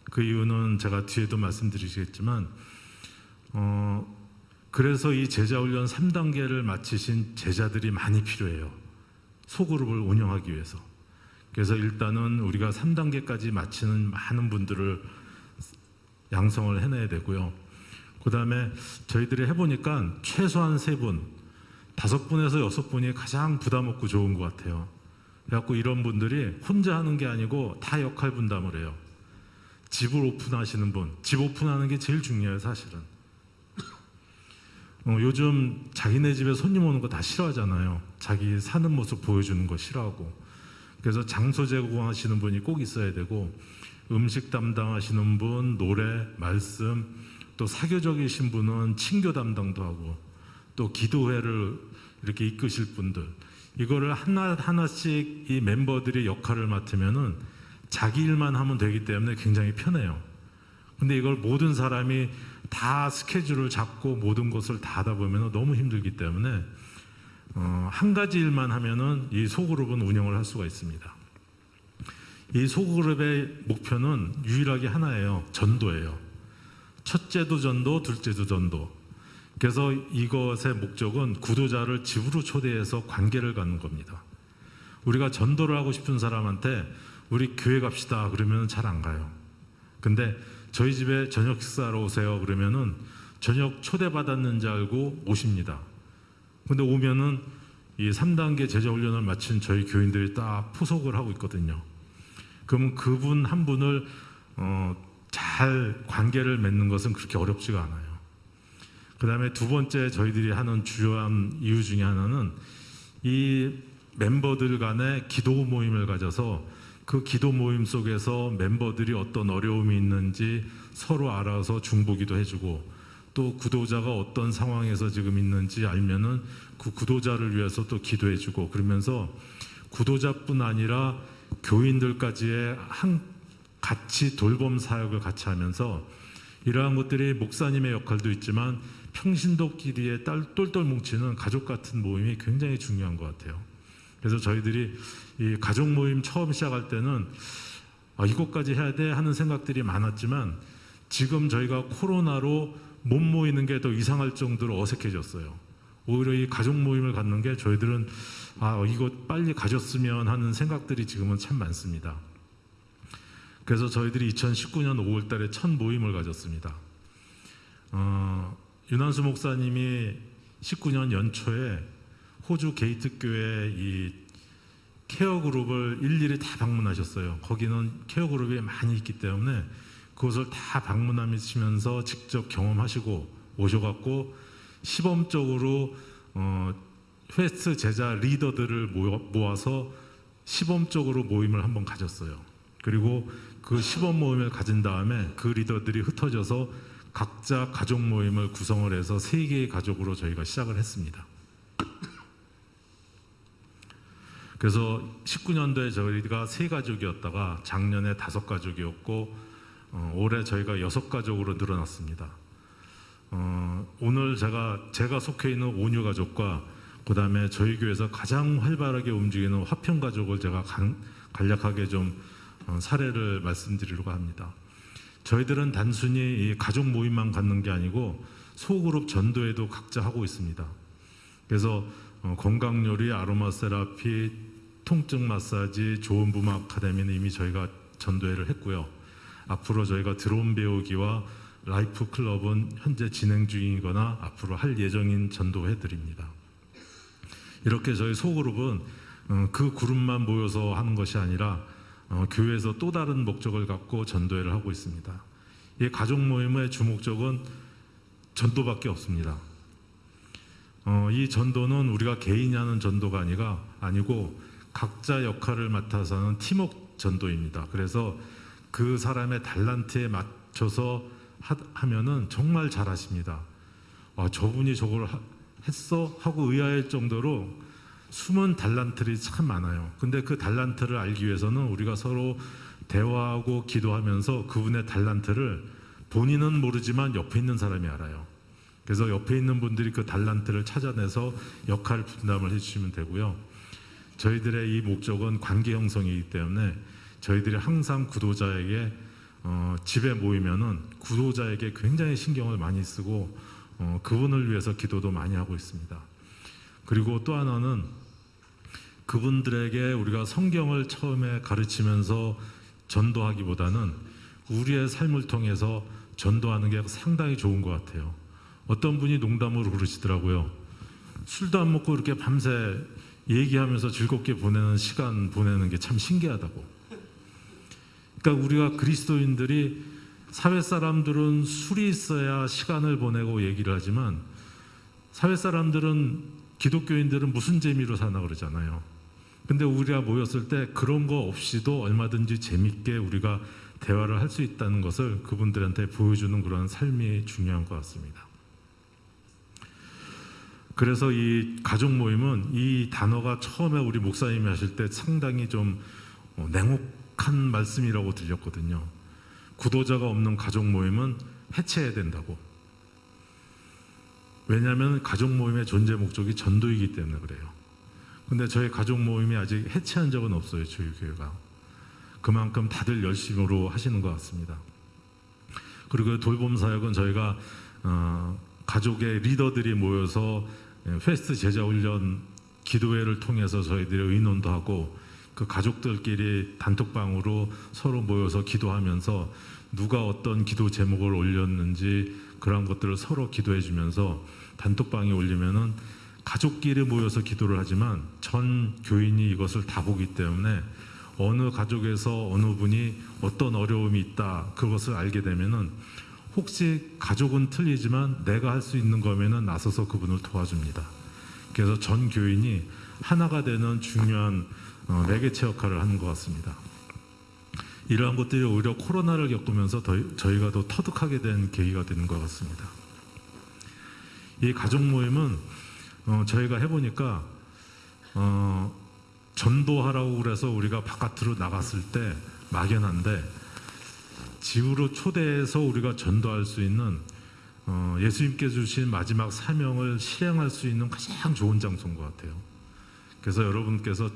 그 이유는 제가 뒤에도 말씀드리겠지만 그래서 이 제자훈련 3단계를 마치신 제자들이 많이 필요해요. 소그룹을 운영하기 위해서. 그래서 일단은 우리가 3단계까지 마치는 많은 분들을 양성을 해내야 되고요. 그 다음에 저희들이 해보니까 최소한 3분, 5분에서 6분이 가장 부담 없고 좋은 것 같아요. 그래갖고 이런 분들이 혼자 하는 게 아니고 다 역할 분담을 해요. 집을 오픈하시는 분, 집 오픈하는 게 제일 중요해요, 사실은. 요즘 자기네 집에 손님 오는 거 다 싫어하잖아요. 자기 사는 모습 보여주는 거 싫어하고. 그래서 장소 제공하시는 분이 꼭 있어야 되고, 음식 담당하시는 분, 노래, 말씀, 또 사교적이신 분은 친교 담당도 하고, 또 기도회를 이렇게 이끄실 분들, 이거를 하나하나씩 이 멤버들이 역할을 맡으면은 자기 일만 하면 되기 때문에 굉장히 편해요. 근데 이걸 모든 사람이 다 스케줄을 잡고 모든 것을 다 하다 보면 너무 힘들기 때문에 한 가지 일만 하면은 이 소그룹은 운영을 할 수가 있습니다. 이 소그룹의 목표는 유일하게 하나예요. 전도예요. 첫째도 전도, 둘째도 전도. 그래서 이것의 목적은 구도자를 집으로 초대해서 관계를 갖는 겁니다. 우리가 전도를 하고 싶은 사람한테 우리 교회 갑시다 그러면 잘 안 가요. 근데 저희 집에 저녁 식사하러 오세요 그러면은 저녁 초대받았는지 알고 오십니다. 근데 오면은 이 3단계 제자 훈련을 마친 저희 교인들이 딱 포석을 하고 있거든요. 그러면 그분 한 분을 잘 관계를 맺는 것은 그렇게 어렵지가 않아요. 그 다음에 두 번째 저희들이 하는 주요한 이유 중에 하나는 이 멤버들 간의 기도 모임을 가져서 그 기도 모임 속에서 멤버들이 어떤 어려움이 있는지 서로 알아서 중보기도 해주고, 또 구도자가 어떤 상황에서 지금 있는지 알면은 그 구도자를 위해서 또 기도해주고, 그러면서 구도자뿐 아니라 교인들까지의 같이 돌봄 사역을 같이 하면서 이러한 것들이 목사님의 역할도 있지만 평신도끼리의 똘똘 뭉치는 가족 같은 모임이 굉장히 중요한 것 같아요. 그래서 저희들이 이 가족 모임 처음 시작할 때는 이것까지 해야 돼 하는 생각들이 많았지만 지금 저희가 코로나로 못 모이는 게 더 이상할 정도로 어색해졌어요. 오히려 이 가족 모임을 갖는 게 저희들은 이거 빨리 가졌으면 하는 생각들이 지금은 참 많습니다. 그래서 저희들이 2019년 5월 달에 첫 모임을 가졌습니다. 윤한수 목사님이 19년 연초에 호주 게이트 교회 이 케어 그룹을 일일이 다 방문하셨어요. 거기는 케어 그룹이 많이 있기 때문에 그것을 다 방문하시면서 직접 경험하시고 오셔갖고 시범적으로 퀘스트 제자 리더들을 모아서 시범적으로 모임을 한번 가졌어요. 그리고 그 시범 모임을 가진 다음에 그 리더들이 흩어져서 각자 가족 모임을 구성을 해서 3개의 가족으로 저희가 시작을 했습니다. 그래서 19년도에 저희가 3가족이었다가 작년에 5가족이었고 올해 저희가 6가족으로 늘어났습니다. 오늘 제가 속해 있는 온유 가족과 그 다음에 저희 교회에서 가장 활발하게 움직이는 화평 가족을 제가 간략하게 좀 사례를 말씀드리려고 합니다. 저희들은 단순히 이 가족 모임만 갖는 게 아니고 소그룹 전도회도 각자 하고 있습니다. 그래서 건강요리, 아로마 세라피, 통증 마사지, 좋은 부모 아카데미는 이미 저희가 전도회를 했고요. 앞으로 저희가 드론 배우기와 라이프 클럽은 현재 진행 중이거나 앞으로 할 예정인 전도회들입니다. 이렇게 저희 소그룹은 그 그룹만 모여서 하는 것이 아니라 교회에서 또 다른 목적을 갖고 전도회를 하고 있습니다. 이 가족 모임의 주목적은 전도밖에 없습니다. 이 전도는 우리가 개인이 하는 전도가 아니고 각자 역할을 맡아서 하는 팀워크 전도입니다. 그래서 그 사람의 달란트에 맞춰서 하면은 정말 잘하십니다. 저분이 저걸 했어? 하고 의아할 정도로 숨은 달란트들이 참 많아요. 근데 그 달란트를 알기 위해서는 우리가 서로 대화하고 기도하면서 그분의 달란트를 본인은 모르지만 옆에 있는 사람이 알아요. 그래서 옆에 있는 분들이 그 달란트를 찾아내서 역할 분담을 해주시면 되고요. 저희들의 이 목적은 관계 형성이기 때문에 저희들이 항상 구도자에게 집에 모이면은 구도자에게 굉장히 신경을 많이 쓰고 그분을 위해서 기도도 많이 하고 있습니다. 그리고 또 하나는 그분들에게 우리가 성경을 처음에 가르치면서 전도하기보다는 우리의 삶을 통해서 전도하는 게 상당히 좋은 것 같아요. 어떤 분이 농담으로 그러시더라고요. 술도 안 먹고 이렇게 밤새 얘기하면서 즐겁게 보내는 시간 보내는 게 참 신기하다고. 그러니까 우리가 그리스도인들이 사회 사람들은 술이 있어야 시간을 보내고 얘기를 하지만 사회 사람들은 기독교인들은 무슨 재미로 사나 그러잖아요. 근데 우리가 모였을 때 그런 거 없이도 얼마든지 재밌게 우리가 대화를 할 수 있다는 것을 그분들한테 보여주는 그런 삶이 중요한 것 같습니다. 그래서 이 가족 모임은 이 단어가 처음에 우리 목사님이 하실 때 상당히 좀 냉혹한 말씀이라고 들렸거든요. 구도자가 없는 가족 모임은 해체해야 된다고. 왜냐하면 가족 모임의 존재 목적이 전도이기 때문에 그래요. 근데 저희 가족 모임이 아직 해체한 적은 없어요. 저희 교회가. 그만큼 다들 열심으로 하시는 것 같습니다. 그리고 돌봄 사역은 저희가 가족의 리더들이 모여서 페스트 제자훈련 기도회를 통해서 저희들이 의논도 하고 그 가족들끼리 단톡방으로 서로 모여서 기도하면서 누가 어떤 기도 제목을 올렸는지 그런 것들을 서로 기도해 주면서 단톡방에 올리면은 가족끼리 모여서 기도를 하지만 전 교인이 이것을 다 보기 때문에 어느 가족에서 어느 분이 어떤 어려움이 있다 그것을 알게 되면은 혹시 가족은 틀리지만 내가 할 수 있는 거면은 나서서 그분을 도와줍니다. 그래서 전 교인이 하나가 되는 중요한 매개체 역할을 하는 것 같습니다. 이러한 것들이 오히려 코로나를 겪으면서 저희가 더 터득하게 된 계기가 되는 것 같습니다. 이 가족 모임은 저희가 해보니까 전도하라고 그래서 우리가 바깥으로 나갔을 때 막연한데 집으로 초대해서 우리가 전도할 수 있는 예수님께서 주신 마지막 사명을 실행할 수 있는 가장 좋은 장소인 것 같아요. 그래서 여러분께서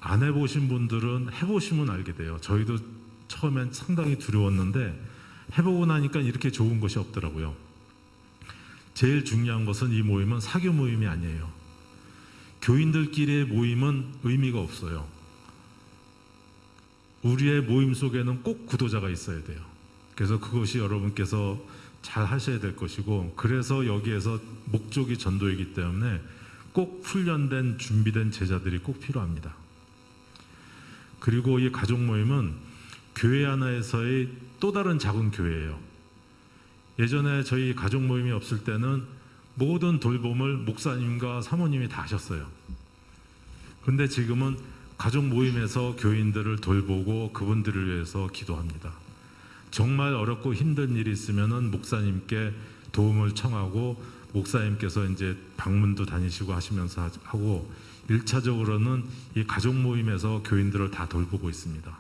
안 해보신 분들은 해보시면 알게 돼요. 저희도 처음엔 상당히 두려웠는데 해보고 나니까 이렇게 좋은 것이 없더라고요. 제일 중요한 것은 이 모임은 사교 모임이 아니에요. 교인들끼리의 모임은 의미가 없어요. 우리의 모임 속에는 꼭 구도자가 있어야 돼요. 그래서 그것이 여러분께서 잘 하셔야 될 것이고, 그래서 여기에서 목적이 전도이기 때문에 꼭 훈련된 준비된 제자들이 꼭 필요합니다. 그리고 이 가족 모임은 교회 하나에서의 또 다른 작은 교회예요. 예전에 저희 가족 모임이 없을 때는 모든 돌봄을 목사님과 사모님이 다 하셨어요. 근데 지금은 가족 모임에서 교인들을 돌보고 그분들을 위해서 기도합니다. 정말 어렵고 힘든 일이 있으면은 목사님께 도움을 청하고 목사님께서 이제 방문도 다니시고 하시면서 하고 1차적으로는 이 가족 모임에서 교인들을 다 돌보고 있습니다.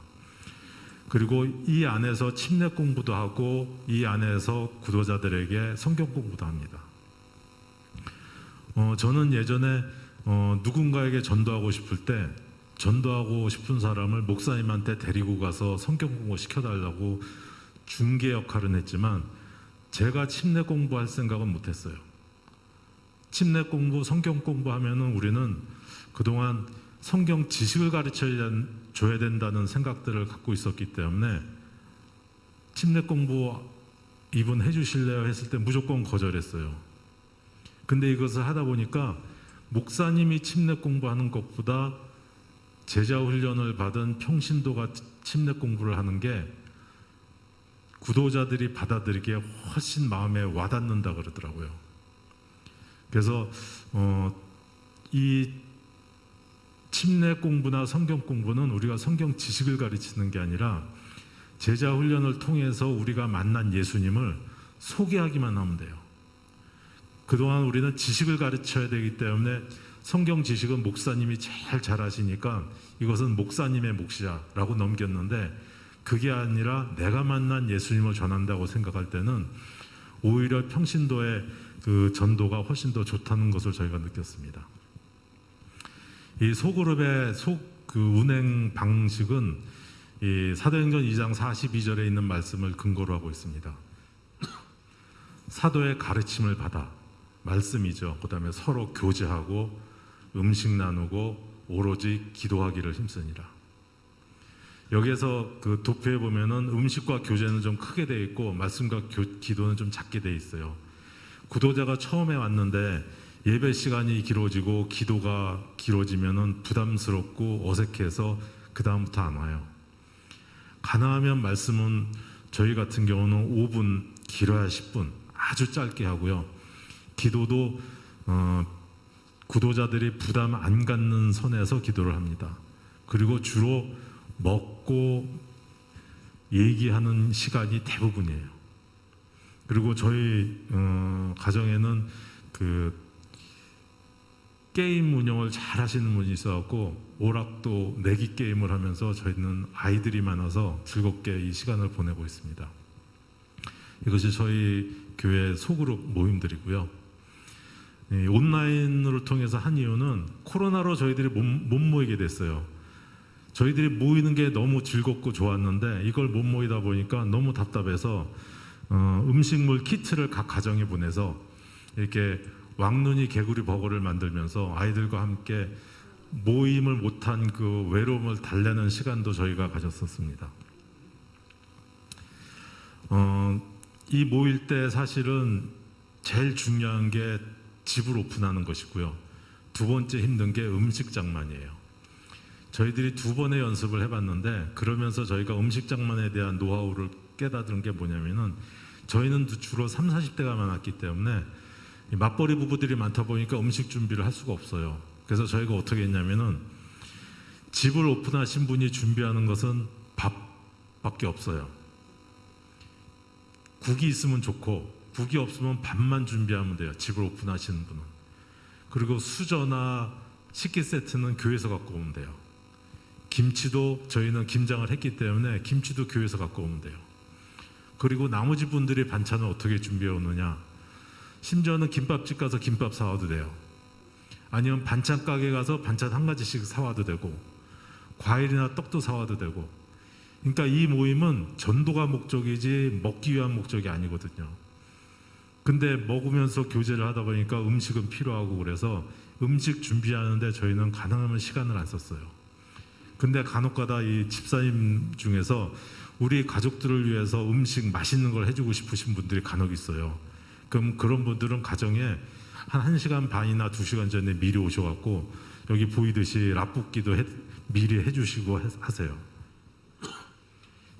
그리고 이 안에서 침례 공부도 하고 이 안에서 구도자들에게 성경 공부도 합니다. 저는 예전에 누군가에게 전도하고 싶을 때 전도하고 싶은 사람을 목사님한테 데리고 가서 성경 공부 시켜달라고 중개 역할은 했지만 제가 침례 공부할 생각은 못했어요. 침례 공부, 성경 공부하면은 우리는 그동안 성경 지식을 가르쳐줘야 된다는 생각들을 갖고 있었기 때문에 침례 공부 이분 해주실래요? 했을 때 무조건 거절했어요. 근데 이것을 하다 보니까 목사님이 침례 공부하는 것보다 제자 훈련을 받은 평신도가 침례 공부를 하는 게 구도자들이 받아들이기에 훨씬 마음에 와닿는다 그러더라고요. 그래서 이 침례 공부나 성경 공부는 우리가 성경 지식을 가르치는 게 아니라 제자 훈련을 통해서 우리가 만난 예수님을 소개하기만 하면 돼요. 그동안 우리는 지식을 가르쳐야 되기 때문에 성경 지식은 목사님이 제일 잘하시니까 이것은 목사님의 몫이야라고 넘겼는데 그게 아니라 내가 만난 예수님을 전한다고 생각할 때는 오히려 평신도의 그 전도가 훨씬 더 좋다는 것을 저희가 느꼈습니다. 이 소그룹의 그 운행 방식은 이 사도행전 2장 42절에 있는 말씀을 근거로 하고 있습니다. 사도의 가르침을 받아 말씀이죠. 그다음에 서로 교제하고 음식 나누고 오로지 기도하기를 힘쓰니라. 여기에서 그 도표에 보면은 음식과 교제는 좀 크게 돼 있고 말씀과 기도는 좀 작게 돼 있어요. 구도자가 처음에 왔는데 예배 시간이 길어지고 기도가 길어지면은 부담스럽고 어색해서 그 다음부터 안 와요. 가능하면 말씀은 저희 같은 경우는 5분, 길어야 10분 아주 짧게 하고요. 기도도 구도자들이 부담 안 갖는 선에서 기도를 합니다. 그리고 주로 먹고 얘기하는 시간이 대부분이에요. 그리고 저희 가정에는 그 게임 운영을 잘 하시는 분이 있어갖고 오락도 내기 게임을 하면서 저희는 아이들이 많아서 즐겁게 이 시간을 보내고 있습니다. 이것이 저희 교회 소그룹 모임들이고요. 온라인으로 통해서 한 이유는 코로나로 저희들이 못 모이게 됐어요. 저희들이 모이는 게 너무 즐겁고 좋았는데 이걸 못 모이다 보니까 너무 답답해서 음식물 키트를 각 가정에 보내서 이렇게 왕눈이 개구리 버거를 만들면서 아이들과 함께 모임을 못한 그 외로움을 달래는 시간도 저희가 가졌었습니다. 이 모일 때 사실은 제일 중요한 게 집을 오픈하는 것이고요. 두 번째 힘든 게 음식 장만이에요. 저희들이 2번의 연습을 해봤는데 그러면서 저희가 음식 장만에 대한 노하우를 깨닫은 게 뭐냐면은 저희는 주로 30, 40대가 많았기 때문에 맞벌이 부부들이 많다 보니까 음식 준비를 할 수가 없어요. 그래서 저희가 어떻게 했냐면은 집을 오픈하신 분이 준비하는 것은 밥밖에 없어요. 국이 있으면 좋고 국이 없으면 밥만 준비하면 돼요. 집을 오픈하시는 분은. 그리고 수저나 식기 세트는 교회에서 갖고 오면 돼요. 김치도 저희는 김장을 했기 때문에 김치도 교회에서 갖고 오면 돼요. 그리고 나머지 분들이 반찬을 어떻게 준비해 오느냐. 심지어는 김밥집 가서 김밥 사와도 돼요. 아니면 반찬 가게 가서 반찬 한 가지씩 사와도 되고 과일이나 떡도 사와도 되고. 그러니까 이 모임은 전도가 목적이지 먹기 위한 목적이 아니거든요. 근데 먹으면서 교제를 하다 보니까 음식은 필요하고 그래서 음식 준비하는데 저희는 가능하면 시간을 안 썼어요. 근데 간혹가다 이 집사님 중에서 우리 가족들을 위해서 음식 맛있는 걸 해주고 싶으신 분들이 간혹 있어요. 그럼 그런 분들은 가정에 한 1시간 반이나 2시간 전에 미리 오셔갖고 여기 보이듯이 라볶이도 미리 해주시고 하세요.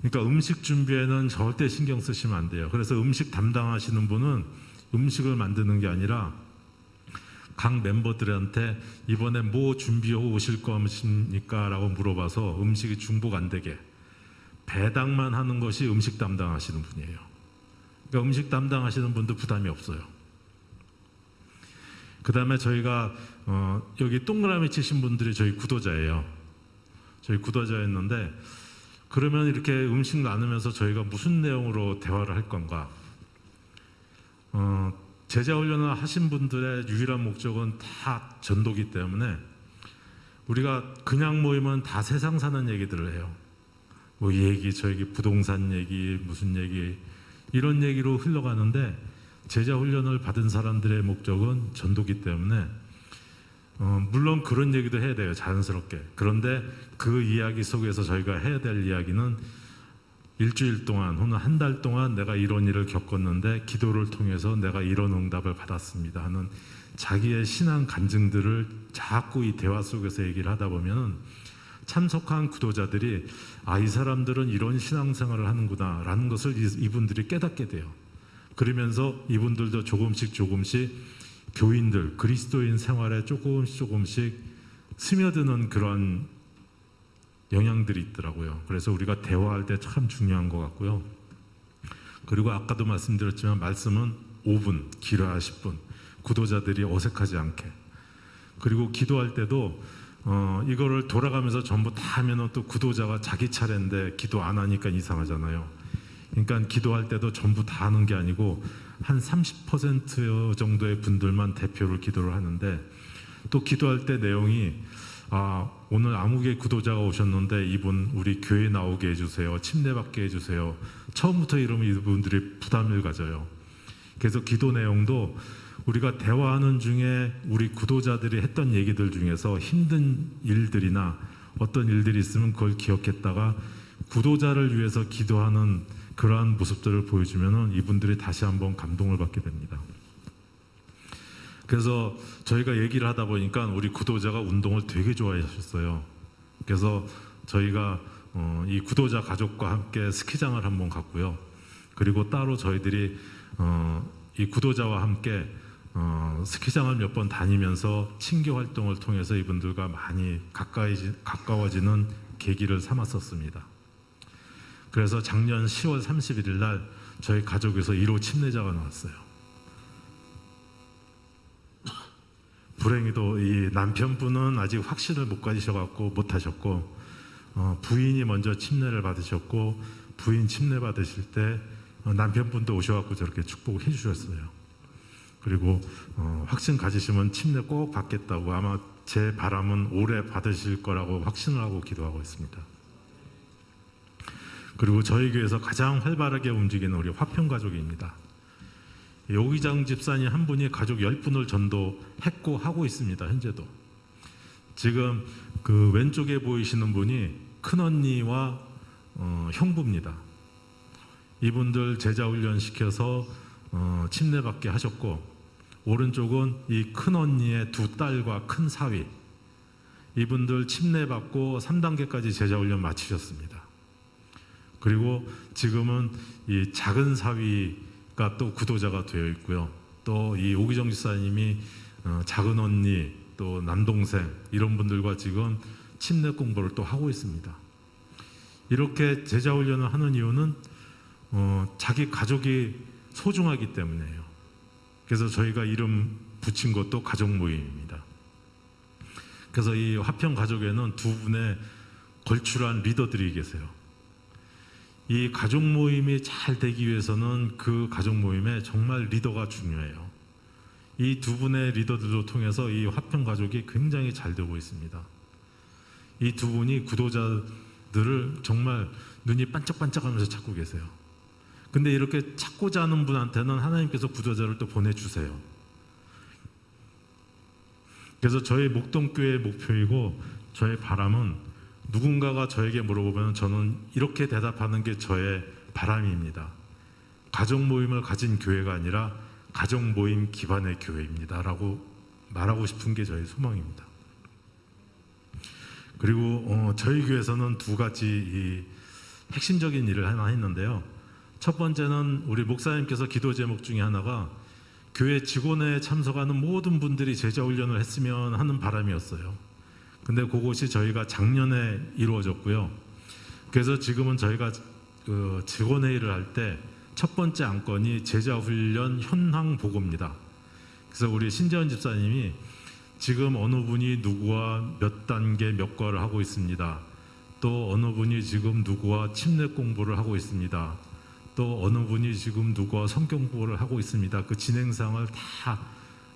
그러니까 음식 준비에는 절대 신경 쓰시면 안 돼요. 그래서 음식 담당하시는 분은 음식을 만드는 게 아니라 각 멤버들한테 이번에 뭐 준비해 오실 것입니까? 라고 물어봐서 음식이 중복 안 되게 배당만 하는 것이 음식 담당하시는 분이에요. 그러니까 음식 담당하시는 분도 부담이 없어요. 그 다음에 저희가 여기 동그라미 치신 분들이 저희 구도자예요. 저희 구도자였는데 그러면 이렇게 음식 나누면서 저희가 무슨 내용으로 대화를 할 건가? 제자 훈련을 하신 분들의 유일한 목적은 다 전도기 때문에 우리가 그냥 모이면 다 세상 사는 얘기들을 해요. 뭐 이 얘기, 저 얘기, 부동산 얘기, 무슨 얘기 이런 얘기로 흘러가는데 제자 훈련을 받은 사람들의 목적은 전도기 때문에 물론 그런 얘기도 해야 돼요. 자연스럽게. 그런데 그 이야기 속에서 저희가 해야 될 이야기는 일주일 동안 혹은 한 달 동안 내가 이런 일을 겪었는데 기도를 통해서 내가 이런 응답을 받았습니다 하는 자기의 신앙 간증들을 자꾸 이 대화 속에서 얘기를 하다 보면 참석한 구도자들이 이 사람들은 이런 신앙생활을 하는구나 라는 것을 이분들이 깨닫게 돼요. 그러면서 이분들도 조금씩 교인들, 그리스도인 생활에 조금씩 스며드는 그런 영향들이 있더라고요. 그래서 우리가 대화할 때 참 중요한 것 같고요. 그리고 아까도 말씀드렸지만 말씀은 5분, 길어야 10분. 구도자들이 어색하지 않게. 그리고 기도할 때도 이거를 돌아가면서 전부 다 하면은 또 구도자가 자기 차례인데 기도 안 하니까 이상하잖아요. 그러니까 기도할 때도 전부 다 하는 게 아니고 한 30% 정도의 분들만 대표를 기도를 하는데 또 기도할 때 내용이 오늘 아무개 구도자가 오셨는데 이분 우리 교회 나오게 해주세요. 침례받게 해주세요. 처음부터 이러면 이분들이 부담을 가져요. 그래서 기도 내용도 우리가 대화하는 중에 우리 구도자들이 했던 얘기들 중에서 힘든 일들이나 어떤 일들이 있으면 그걸 기억했다가 구도자를 위해서 기도하는 그러한 모습들을 보여주면은 이분들이 다시 한번 감동을 받게 됩니다. 그래서 저희가 얘기를 하다 보니까 우리 구도자가 운동을 되게 좋아하셨어요. 그래서 저희가 이 구도자 가족과 함께 스키장을 한번 갔고요. 그리고 따로 저희들이 이 구도자와 함께 스키장을 몇 번 다니면서 친교 활동을 통해서 이분들과 많이 가까워지는 계기를 삼았었습니다. 그래서 작년 10월 31일 날 저희 가족에서 1호 침례자가 나왔어요. 불행히도 이 남편분은 아직 확신을 못 가지셔갖고 못 하셨고, 부인이 먼저 침례를 받으셨고, 부인 침례 받으실 때 남편분도 오셔갖고 저렇게 축복을 해주셨어요. 그리고 확신 가지시면 침례 꼭 받겠다고, 아마 제 바람은 오래 받으실 거라고 확신을 하고 기도하고 있습니다. 그리고 저희 교회에서 가장 활발하게 움직이는 우리 화평 가족입니다. 오기장 집사님 한 분이 가족 10분을 전도했고 하고 있습니다. 현재도. 지금 그 왼쪽에 보이시는 분이 큰언니와 형부입니다. 이분들 제자 훈련 시켜서 침례받게 하셨고, 오른쪽은 이 큰언니의 두 딸과 큰 사위, 이분들 침례받고 3단계까지 제자 훈련 마치셨습니다. 그리고 지금은 이 작은 사위가 또 구도자가 되어 있고요. 또 이 오기정 집사님이 작은 언니, 또 남동생 이런 분들과 지금 침례 공부를 또 하고 있습니다. 이렇게 제자 훈련을 하는 이유는 자기 가족이 소중하기 때문이에요. 그래서 저희가 이름 붙인 것도 가족 모임입니다. 그래서 이 화평 가족에는 두 분의 걸출한 리더들이 계세요. 이 가족 모임이 잘 되기 위해서는 그 가족 모임에 정말 리더가 중요해요. 이 두 분의 리더들을 통해서 이 화평 가족이 굉장히 잘 되고 있습니다. 이 두 분이 구도자들을 정말 눈이 반짝반짝하면서 찾고 계세요. 근데 이렇게 찾고자 하는 분한테는 하나님께서 구도자를 또 보내주세요. 그래서 저희 목동교회의 목표이고 저의 바람은, 누군가가 저에게 물어보면 저는 이렇게 대답하는 게 저의 바람입니다. 가족 모임을 가진 교회가 아니라 가족 모임 기반의 교회입니다 라고 말하고 싶은 게 저희 소망입니다. 그리고 저희 교회에서는 두 가지 이 핵심적인 일을 하나 했는데요. 첫 번째는 우리 목사님께서 기도 제목 중에 하나가 교회 직원회에 참석하는 모든 분들이 제자 훈련을 했으면 하는 바람이었어요. 근데 그것이 저희가 작년에 이루어졌고요. 그래서 지금은 저희가 그 직원회의를 할 때 첫 번째 안건이 제자훈련 현황 보고입니다. 그래서 우리 신재원 집사님이 지금 어느 분이 누구와 몇 단계 몇 과를 하고 있습니다. 또 어느 분이 지금 누구와 침례 공부를 하고 있습니다. 또 어느 분이 지금 누구와 성경 공부를 하고 있습니다. 그 진행상을 다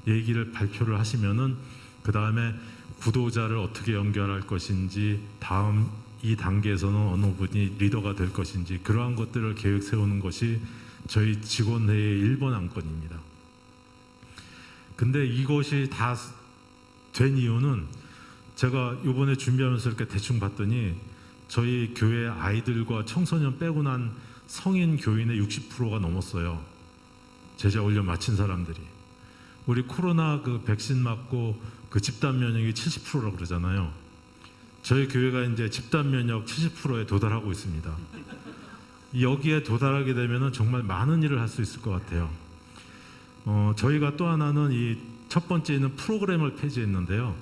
얘기를 발표를 하시면은 그 다음에 구도자를 어떻게 연결할 것인지, 다음 이 단계에서는 어느 분이 리더가 될 것인지, 그러한 것들을 계획 세우는 것이 저희 직원회의 1번 안건입니다. 근데 이것이 다 된 이유는 제가 이번에 준비하면서 이렇게 대충 봤더니 저희 교회 아이들과 청소년 빼고 난 성인 교인의 60%가 넘었어요. 제자 훈련 마친 사람들이. 우리 코로나 그 백신 맞고 그 집단 면역이 70%라고 그러잖아요. 저희 교회가 이제 집단 면역 70%에 도달하고 있습니다. 여기에 도달하게 되면은 정말 많은 일을 할 수 있을 것 같아요. 저희가 또 하나는 이 첫 번째는 프로그램을 폐지했는데요.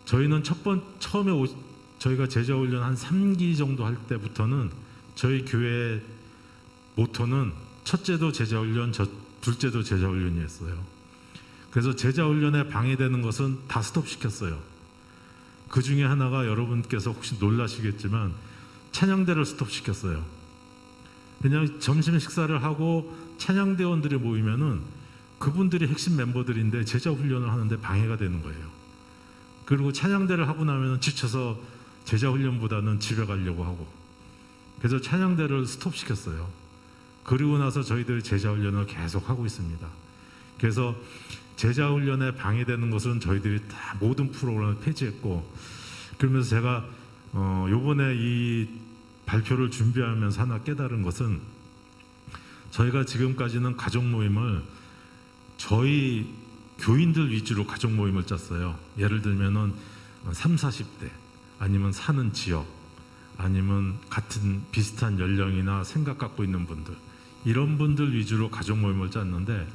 저희는 처음에 저희가 제자 훈련 한 3기 정도 할 때부터는 저희 교회 모토는 첫째도 제자 훈련, 둘째도 제자 훈련이었어요. 그래서 제자 훈련에 방해되는 것은 다 스톱시켰어요. 그 중에 하나가 여러분께서 혹시 놀라시겠지만 찬양대를 스톱시켰어요. 그냥 점심 식사를 하고 찬양대원들이 모이면은 그분들이 핵심 멤버들인데 제자 훈련을 하는데 방해가 되는 거예요. 그리고 찬양대를 하고 나면 지쳐서 제자 훈련보다는 집에 가려고 하고, 그래서 찬양대를 스톱시켰어요. 그리고 나서 저희들이 제자 훈련을 계속 하고 있습니다. 그래서 제자 훈련에 방해되는 것은 저희들이 다 모든 프로그램을 폐지했고, 그러면서 제가 요번에 이 발표를 준비하면서 하나 깨달은 것은, 저희가 지금까지는 가족 모임을 저희 교인들 위주로 가족 모임을 짰어요. 예를 들면은 3, 40대 아니면 사는 지역 아니면 같은 비슷한 연령이나 생각 갖고 있는 분들, 이런 분들 위주로 가족 모임을 짰는데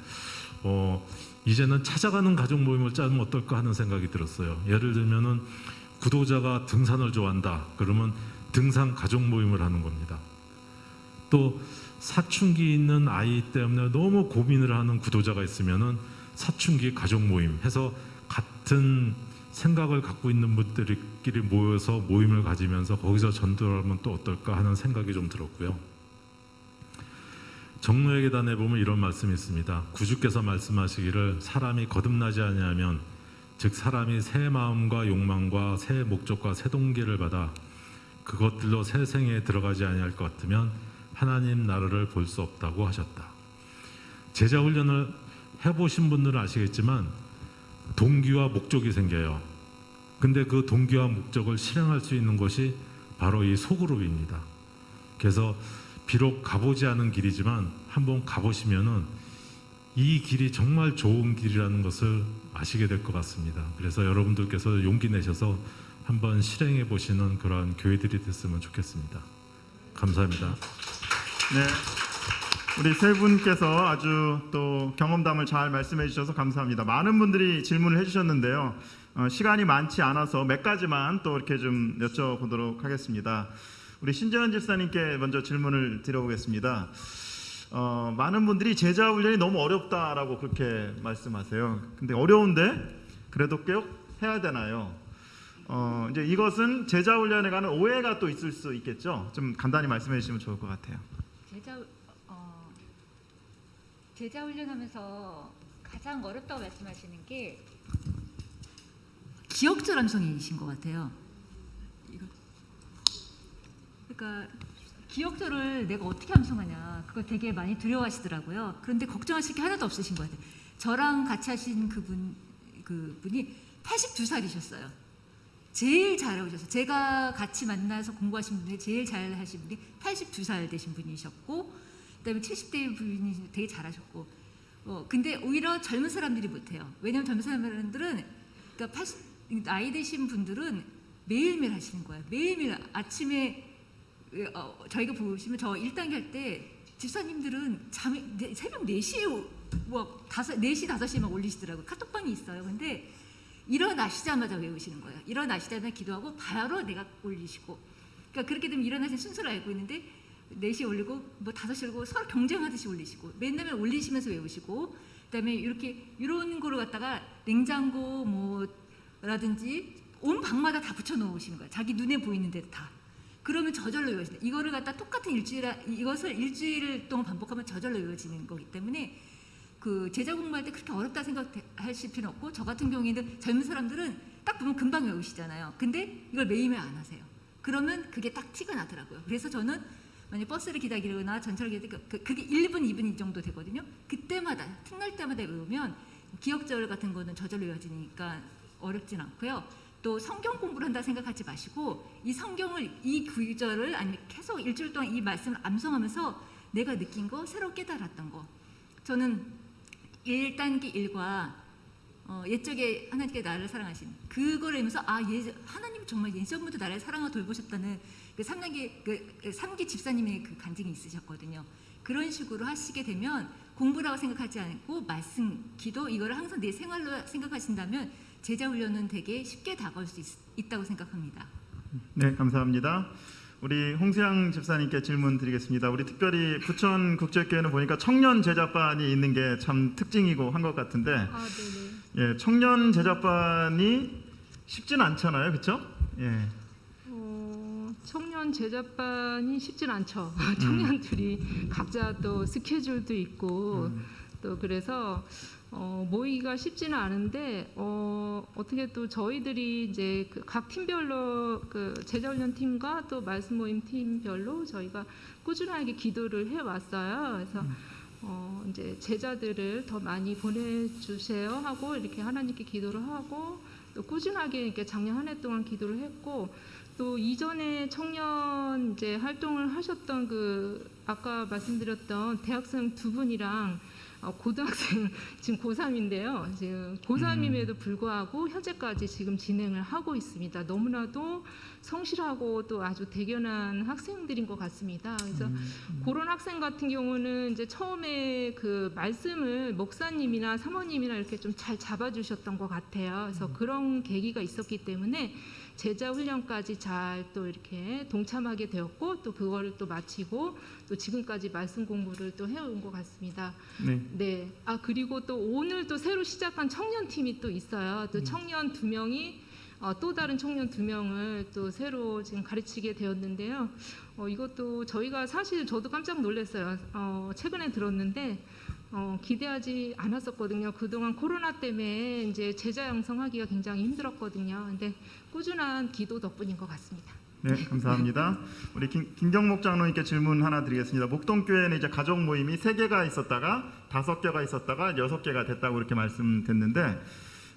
이제는 찾아가는 가족 모임을 짜면 어떨까 하는 생각이 들었어요. 예를 들면은 구도자가 등산을 좋아한다 그러면 등산 가족 모임을 하는 겁니다. 또 사춘기 있는 아이 때문에 너무 고민을 하는 구도자가 있으면은 사춘기 가족 모임 해서 같은 생각을 갖고 있는 분들끼리 모여서 모임을 가지면서 거기서 전도를 하면 또 어떨까 하는 생각이 좀 들었고요. 정로의 계단에 보면 이런 말씀이 있습니다. 구주께서 말씀하시기를 사람이 거듭나지 아니하면, 즉 사람이 새 마음과 욕망과 새 목적과 새 동기를 받아 그것들로 새 생에 들어가지 아니할 것 같으면 하나님 나라를 볼 수 없다고 하셨다. 제자 훈련을 해보신 분들은 아시겠지만 동기와 목적이 생겨요. 근데 그 동기와 목적을 실행할 수 있는 것이 바로 이 소그룹입니다. 그래서 비록 가보지 않은 길이지만 한번 가보시면은 이 길이 정말 좋은 길이라는 것을 아시게 될 것 같습니다. 그래서 여러분들께서 용기 내셔서 한번 실행해 보시는 그러한 교회들이 됐으면 좋겠습니다. 감사합니다. 네, 우리 세 분께서 아주 또 경험담을 잘 말씀해 주셔서 감사합니다. 많은 분들이 질문을 해주셨는데요. 시간이 많지 않아서 몇 가지만 또 이렇게 좀 여쭤보도록 하겠습니다. 우리 신재현 집사님께 먼저 질문을 드려보겠습니다. 많은 분들이 제자 훈련이 너무 어렵다라고 그렇게 말씀하세요. 근데 어려운데 그래도 꼭 해야 되나요? 이제 이것은 제자 훈련에 관한 오해가 또 있을 수 있겠죠. 좀 간단히 말씀해 주시면 좋을 것 같아요. 제자 훈련하면서 가장 어렵다고 말씀하시는 게 기억절 암송이신 것 같아요. 그러니까 기억절을 내가 어떻게 암송하냐, 그거 되게 많이 두려워하시더라고요. 그런데 걱정하실 게 하나도 없으신 것 같아요. 저랑 같이 하신 그분이 82살이셨어요. 제일 잘해오셨어요. 제가 같이 만나서 공부하신 분이 제일 잘하신 분이 82살 되신 분이셨고, 그다음에 70대 분이 되게 잘하셨고, 근데 오히려 젊은 사람들이 못해요. 왜냐하면 젊은 사람들은, 그러니까 나이 드신 분들은 매일매일 하시는 거예요. 매일매일 아침에 저희가 보시면 저 1단계 할 때 집사님들은 새벽 4시에 4시 5시에 막 올리시더라고요. 카톡방이 있어요. 근데 일어나시자마자 외우시는 거예요. 일어나시자마자 기도하고 바로 내가 올리시고, 그러니까 그렇게 되면 일어나신 순서를 알고 있는데 4시에 올리고 뭐 5시에 올리고 서로 경쟁하듯이 올리시고, 맨날 올리시면서 외우시고, 그다음에 이런 거를 갖다가 냉장고 뭐라든지 온 방마다 다 붙여 놓으시는 거예요. 자기 눈에 보이는 데 다. 그러면 저절로 외워진다. 이거를 갖다 똑같은 이것을 일주일 동안 반복하면 저절로 외워지는 거기 때문에 그 제자 공부할 때 그렇게 어렵다 생각하실 필요는 없고, 저 같은 경우에는 젊은 사람들은 딱 보면 금방 외우시잖아요. 근데 이걸 매일매일 안 하세요. 그러면 그게 딱 티가 나더라고요. 그래서 저는 만약 버스를 기다리거나 전철을 기다리거나 그게 1분, 2분 정도 되거든요. 그때마다 틈날 때마다 외우면 기억절 같은 거는 저절로 외워지니까 어렵진 않고요. 또 성경 공부를 한다 생각하지 마시고, 이 성경을, 이 구절을 아니면 계속 일주일 동안 이 말씀을 암송하면서 내가 느낀 거, 새로 깨달았던 거. 저는 1단계 1과 옛적에 하나님께 나를 사랑하신 그거를 하면서 하나님 정말 예전부터 나를 사랑하고 돌보셨다는 그 3기 집사님의 그 간증이 있으셨거든요. 그런 식으로 하시게 되면 공부라고 생각하지 않고 말씀, 기도 이거를 항상 내 생활로 생각하신다면 제자 훈련은 되게 쉽게 다가올 수 있다고 생각합니다. 네, 감사합니다. 우리 홍수양 집사님께 질문 드리겠습니다. 우리 특별히 부천국제교회는 보니까 청년 제자반이 있는 게 참 특징이고 한 것 같은데, 네네. 예, 청년 제자반이 쉽진 않잖아요, 그렇죠? 예. 청년 제자반이 쉽진 않죠. 청년들이 각자 또 스케줄도 있고 또 그래서 모이기가 쉽지는 않은데 어떻게 또 저희들이 이제 각 팀별로 그 제자훈련 팀과 또 말씀 모임 팀별로 저희가 꾸준하게 기도를 해왔어요. 그래서 이제 제자들을 더 많이 보내주세요 하고 이렇게 하나님께 기도를 하고 또 꾸준하게 이렇게 작년 한 해 동안 기도를 했고 또 이전에 청년 이제 활동을 하셨던 그 아까 말씀드렸던 대학생 두 분이랑 고등학생 지금 고3인데요. 지금 고3임에도 불구하고 현재까지 지금 진행을 하고 있습니다. 너무나도 성실하고 또 아주 대견한 학생들인 것 같습니다. 그래서 그런 학생 같은 경우는 이제 처음에 그 말씀을 목사님이나 사모님이나 이렇게 좀 잘 잡아주셨던 것 같아요. 그래서 그런 계기가 있었기 때문에 제자 훈련까지 잘 또 이렇게 동참하게 되었고 또 그거를 또 마치고 또 지금까지 말씀 공부를 또 해온 것 같습니다. 네. 네. 그리고 또 오늘 또 새로 시작한 청년 팀이 또 있어요. 또 청년 2명이 또 다른 청년 2명을 또 새로 지금 가르치게 되었는데요. 이것도 저희가 사실 저도 깜짝 놀랐어요. 최근에 들었는데 기대하지 않았었거든요. 그동안 코로나 때문에 이제 제자 양성하기가 굉장히 힘들었거든요. 근데 꾸준한 기도 덕분인 것 같습니다. 네, 감사합니다. 우리 김경목 장로님께 질문 하나 드리겠습니다. 목동교회는 이제 가족 모임이 3개가 있었다가 5개가 있었다가 6개가 됐다고 이렇게 말씀드렸는데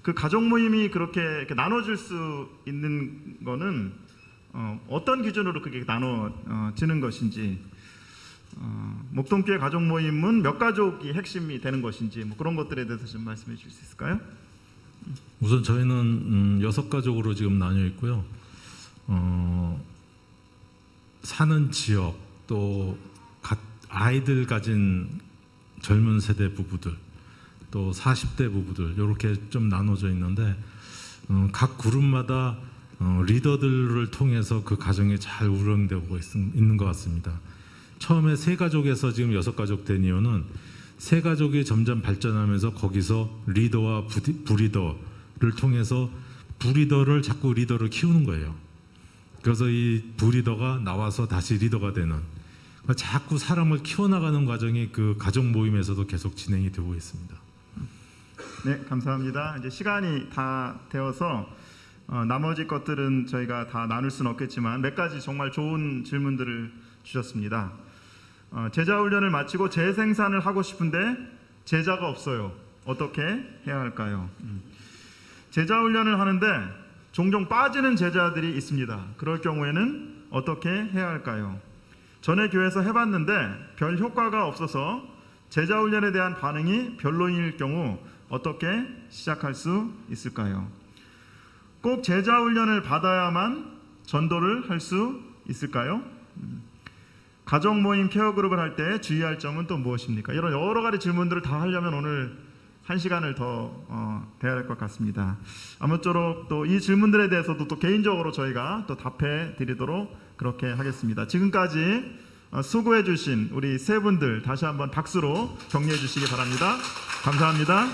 그 가족 모임이 그렇게 이렇게 나눠질 수 있는 거는 어떤 기준으로 그게 나눠지는 것인지, 목동교회 가족 모임은 몇 가족이 핵심이 되는 것인지 뭐 그런 것들에 대해서 좀 말씀해 주실 수 있을까요? 우선 저희는 6가족으로 지금 나뉘어 있고요. 사는 지역 또 아이들 가진 젊은 세대 부부들 또 40대 부부들 이렇게 좀 나눠져 있는데 각 그룹마다 리더들을 통해서 그 가정이 잘 운영되고 있는 것 같습니다. 처음에 3가족에서 지금 6가족 된 이유는 3가족이 점점 발전하면서 거기서 리더와 부리더를 통해서 부리더를 자꾸 리더를 키우는 거예요. 그래서 이 부리더가 나와서 다시 리더가 되는, 자꾸 사람을 키워나가는 과정이 그 가족 모임에서도 계속 진행이 되고 있습니다. 네, 감사합니다. 이제 시간이 다 되어서 나머지 것들은 저희가 다 나눌 수는 없겠지만 몇 가지 정말 좋은 질문들을 주셨습니다. 제자 훈련을 마치고 재생산을 하고 싶은데 제자가 없어요. 어떻게 해야 할까요? 제자 훈련을 하는데 종종 빠지는 제자들이 있습니다. 그럴 경우에는 어떻게 해야 할까요? 전에 교회에서 해봤는데 별 효과가 없어서 제자 훈련에 대한 반응이 별로일 경우 어떻게 시작할 수 있을까요? 꼭 제자 훈련을 받아야만 전도를 할 수 있을까요? 가족 모임 케어 그룹을 할 때 주의할 점은 또 무엇입니까? 이런 여러 가지 질문들을 다 하려면 오늘 1시간을 더 돼야 할 것 같습니다. 아무쪼록 또 이 질문들에 대해서도 또 개인적으로 저희가 또 답해 드리도록 그렇게 하겠습니다. 지금까지 수고해 주신 우리 3분들 다시 한번 박수로 격려해 주시기 바랍니다. 감사합니다.